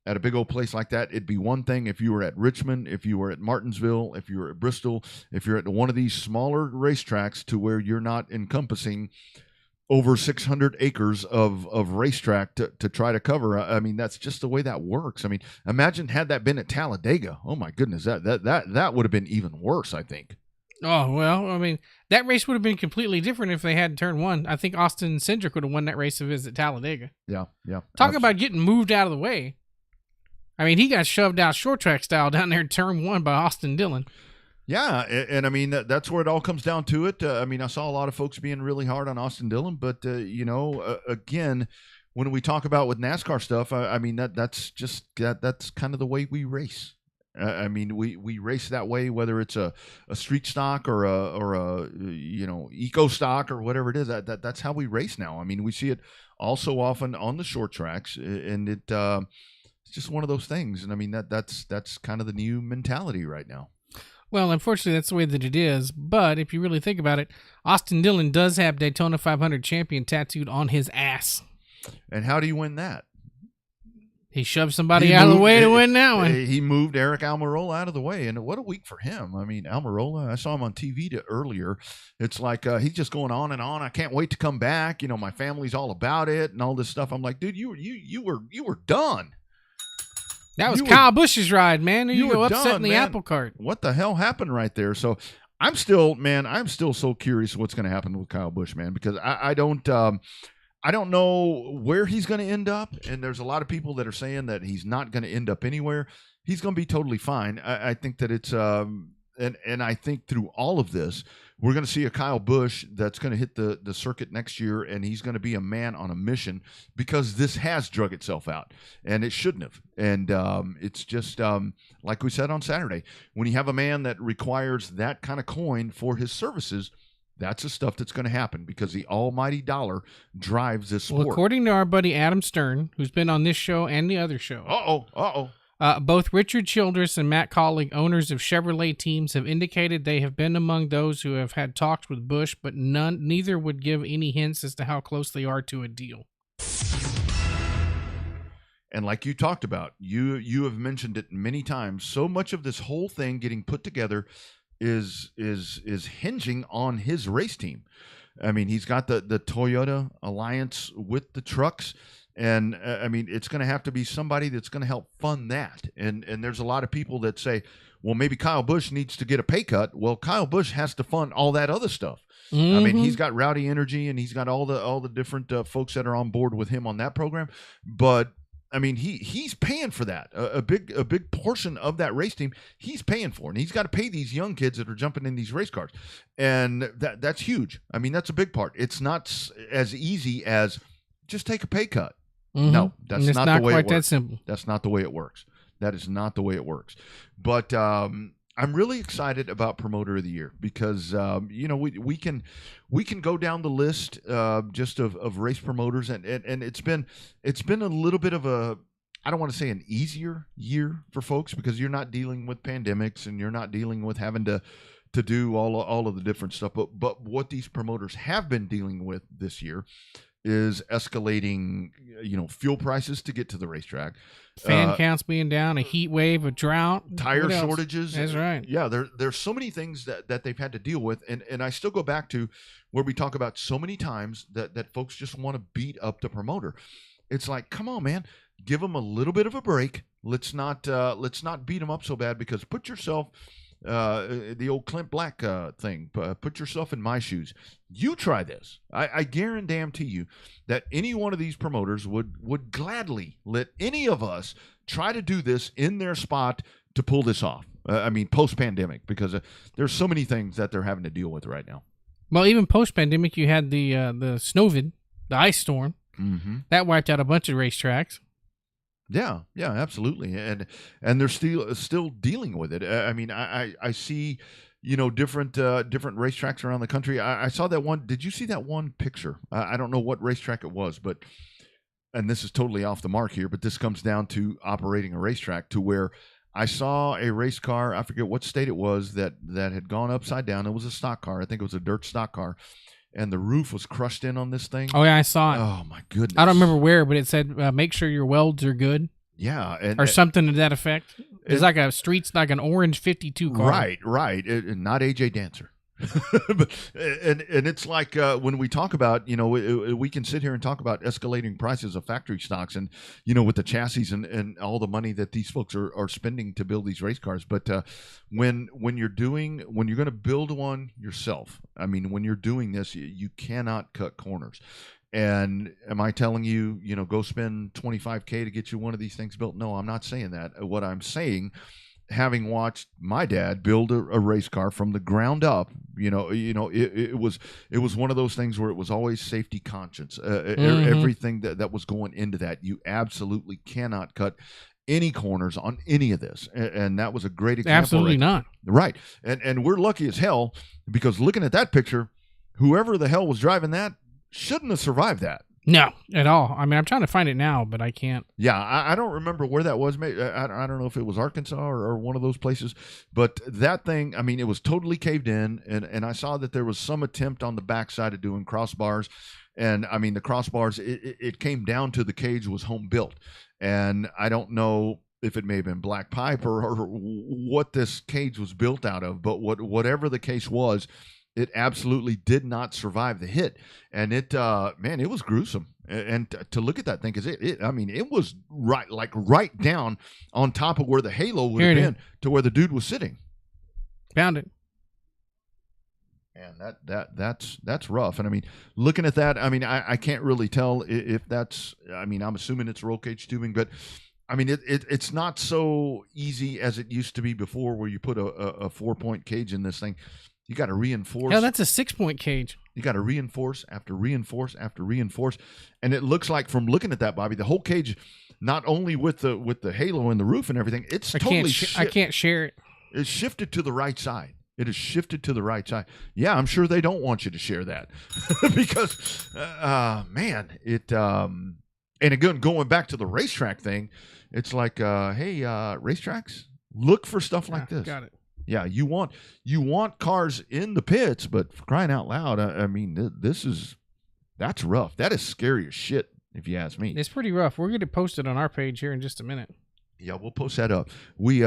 At a big old place like that, it'd be one thing if you were at Richmond, if you were at Martinsville, if you were at Bristol, if you're at one of these smaller racetracks to where you're not encompassing over 600 acres of racetrack to try to cover. I mean, that's just the way that works. I mean, imagine had that been at Talladega. Oh my goodness, that would have been even worse, I think. Oh, well, I mean, that race would have been completely different if they had turn one. I think Austin Cindric would have won that race if it was at Talladega. Yeah. Talk about getting moved out of the way. I mean, he got shoved out short track style down there in turn one by Austin Dillon. Yeah, and I mean, that's where it all comes down to it. I mean, I saw a lot of folks being really hard on Austin Dillon, but, again, when we talk about with NASCAR stuff, I mean, that's kind of the way we race. I mean, we race that way, whether it's a street stock or a eco stock or whatever it is. That's how we race now. I mean, we see it all so often on the short tracks, and it's just one of those things. And I mean, that's kind of the new mentality right now. Well, unfortunately, that's the way that it is. But if you really think about it, Austin Dillon does have Daytona 500 champion tattooed on his ass. And how do you win that? He shoved somebody out of the way to win that one. He moved Eric Almirola out of the way, and what a week for him. I mean, Almirola, I saw him on TV earlier. It's like he's just going on and on. I can't wait to come back. You know, my family's all about it and all this stuff. I'm like, dude, you were done. That was Kyle Busch's ride, man. You go were upset done, in the man. apple cart. What the hell happened right there? So I'm still so curious what's going to happen with Kyle Busch, man, because I don't know where he's going to end up, and there's a lot of people that are saying that he's not going to end up anywhere. He's going to be totally fine. I think that it's and I think through all of this, we're going to see a Kyle Busch that's going to hit the circuit next year, and he's going to be a man on a mission because this has drug itself out, and it shouldn't have. And it's just like we said on Saturday, when you have a man that requires that kind of coin for his services, that's the stuff that's going to happen because the almighty dollar drives this sport. Well, according to our buddy Adam Stern, who's been on this show and the other show. Both Richard Childress and Matt Colling, owners of Chevrolet teams, have indicated they have been among those who have had talks with Busch, but neither would give any hints as to how close they are to a deal. And like you talked about, you have mentioned it many times. So much of this whole thing getting put together is hinging on his race team. I mean, he's got the Toyota alliance with the trucks. And I mean, it's going to have to be somebody that's going to help fund that. And there's a lot of people that say, well, maybe Kyle Busch needs to get a pay cut. Well, Kyle Busch has to fund all that other stuff. I mean, he's got Rowdy Energy and he's got all the different folks that are on board with him on that program. But I mean, he's paying for that. A big portion of that race team, he's paying for, and he's got to pay these young kids that are jumping in these race cars, and that's huge. I mean, that's a big part. It's not as easy as just take a pay cut. No, that's not the way it works. That simple. That's not the way it works. That is not the way it works. But I'm really excited about Promoter of the Year because you know we can go down the list just of race promoters and it's been a little bit of a, I don't want to say an easier year for folks because you're not dealing with pandemics and you're not dealing with having to do all of the different stuff. But what these promoters have been dealing with this year is escalating, fuel prices to get to the racetrack. Fan counts being down, a heat wave, a drought. Tire shortages. That's right. Yeah, there's so many things that they've had to deal with. And I still go back to where we talk about so many times that folks just want to beat up the promoter. It's like, come on, man, give them a little bit of a break. Let's not beat them up so bad because put yourself, the old Clint Black thing, put yourself in my shoes. You try this. I guarantee you that any one of these promoters would gladly let any of us try to do this in their spot to pull this off. I mean, post-pandemic, because there's so many things that they're having to deal with right now. Well, even post-pandemic, you had the snowvid, the ice storm. Mm-hmm. That wiped out a bunch of racetracks. Yeah, absolutely, and they're still dealing with it. I mean, I see, different racetracks around the country. I saw that one. Did you see that one picture? I don't know what racetrack it was, but, and this is totally off the mark here, but this comes down to operating a racetrack to where I saw a race car. I forget what state it was that had gone upside down. It was a stock car. I think it was a dirt stock car. And the roof was crushed in on this thing. Oh, yeah, I saw it. Oh, my goodness. I don't remember where, but it said, make sure your welds are good. Yeah. Or something to that effect. It's like like an orange 52 car. Right. Not AJ Dancer. and it's like when we talk about, we can sit here and talk about escalating prices of factory stocks and, with the chassis and all the money that these folks are spending to build these race cars. But when you're going to build one yourself, I mean, when you're doing this, you cannot cut corners. And am I telling you, go spend $25K to get you one of these things built? No, I'm not saying that. What I'm saying, having watched my dad build a race car from the ground up, it was one of those things where it was always safety conscious. Everything that was going into that, you absolutely cannot cut any corners on any of this, and that was a great example. Absolutely not. Right, and we're lucky as hell because looking at that picture, whoever the hell was driving that shouldn't have survived that. No, at all. I mean, I'm trying to find it now, but I can't. Yeah, I don't remember where that was. Maybe, I don't know if it was Arkansas or one of those places. But that thing, I mean, it was totally caved in. And I saw that there was some attempt on the backside of doing crossbars. And, I mean, the crossbars, it came down to the cage was home built. And I don't know if it may have been black pipe or what this cage was built out of. But whatever the case was, it absolutely did not survive the hit, and it was gruesome. And to look at that thing, because it was right down on top of where the halo would have been to where the dude was sitting. Found it. And that's rough. And I mean, looking at that, I mean, I can't really tell if that's. I mean, I'm assuming it's roll cage tubing, but I mean, it's not so easy as it used to be before, where you put a 4-point cage in this thing. You got to reinforce. Yeah, that's a 6-point cage. You got to reinforce after reinforce after reinforce, and it looks like from looking at that, Bobby, the whole cage, not only with the halo and the roof and everything, it's I can't share it. It's shifted to the right side. It is shifted to the right side. Yeah, I'm sure they don't want you to share that because, man, it. And again, going back to the racetrack thing, it's like, hey, racetracks, look for stuff like this. Got it. Yeah, you want cars in the pits, but for crying out loud, I mean, that's rough. That is scary as shit, if you ask me. It's pretty rough. We're going to post it on our page here in just a minute. Yeah, we'll post that up. We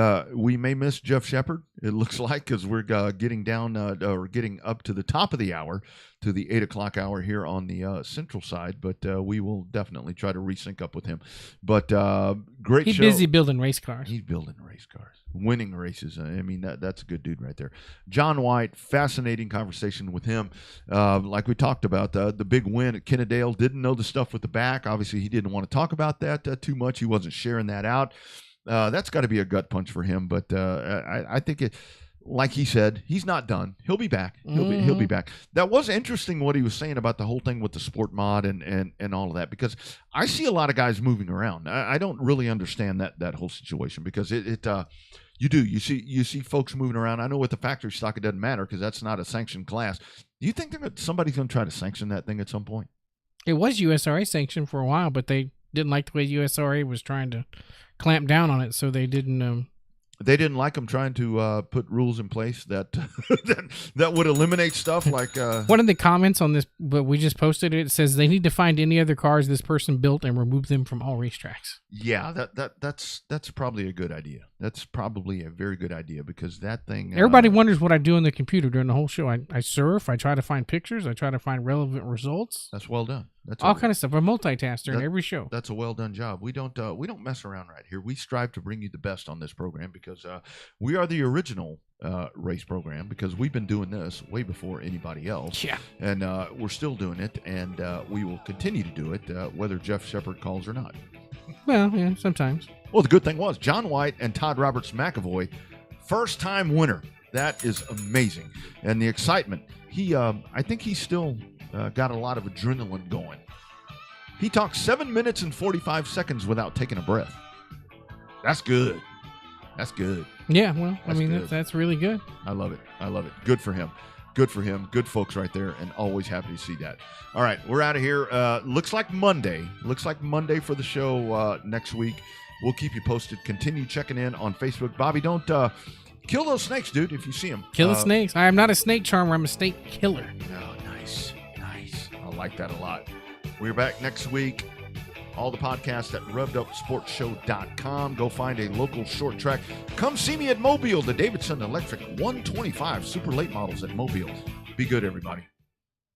may miss Jeff Shepard, it looks like, because we're getting down or getting up to the top of the hour, to the 8 o'clock hour here on the central side. But we will definitely try to resync up with him. But great show. He's busy building race cars. He's building race cars, winning races. I mean, that's a good dude right there. John White, fascinating conversation with him. Like we talked about, the big win at Kennedale, didn't know the stuff with the back. Obviously, he didn't want to talk about that too much. He wasn't sharing that out. That's got to be a gut punch for him. But I think it, like he said, he's not done. He'll be back. He'll be back. That was interesting what he was saying about the whole thing with the sport mod and all of that, because I see a lot of guys moving around. I don't really understand that whole situation, because you see folks moving around. I know with the factory stock it doesn't matter because that's not a sanctioned class. Do you think that somebody's going to try to sanction that thing at some point? It was USRA sanctioned for a while, but they didn't like the way USRA was trying to clamp down on it, so they didn't. They didn't like them trying to put rules in place that that would eliminate stuff like. One of the comments on this, but we just posted it, says they need to find any other cars this person built and remove them from all racetracks. Yeah, that's probably a good idea. That's probably a very good idea, because that thing. Everybody wonders what I do on the computer during the whole show. I surf. I try to find pictures. I try to find relevant results. That's well done. That's all kind of stuff. I multitask during every show. That's a well done job. We don't mess around right here. We strive to bring you the best on this program, because we are the original race program, because we've been doing this way before anybody else. Yeah. And we're still doing it, and we will continue to do it, whether Jeff Shepard calls or not. Well, yeah, sometimes. Well, the good thing was John White and Todd Roberts McAvoy, first time winner. That is amazing. And the excitement. I think he's still got a lot of adrenaline going. He talked 7 minutes and 45 seconds without taking a breath. That's good. That's good. Yeah, well, that's really good. I love it. Good for him. Good for him. Good folks right there, and always happy to see that. All right, we're out of here. Looks like Monday. For the show next week. We'll keep you posted. Continue checking in on Facebook. Bobby, don't kill those snakes, dude, if you see them. Kill the snakes. I am not a snake charmer. I'm a snake killer. Oh, nice. I like that a lot. We're back next week. All the podcasts at RevvedUpSportsShow.com. Go find a local short track. Come see me at Mobile, the Davidson Electric 125 super late models at Mobile. Be good, everybody.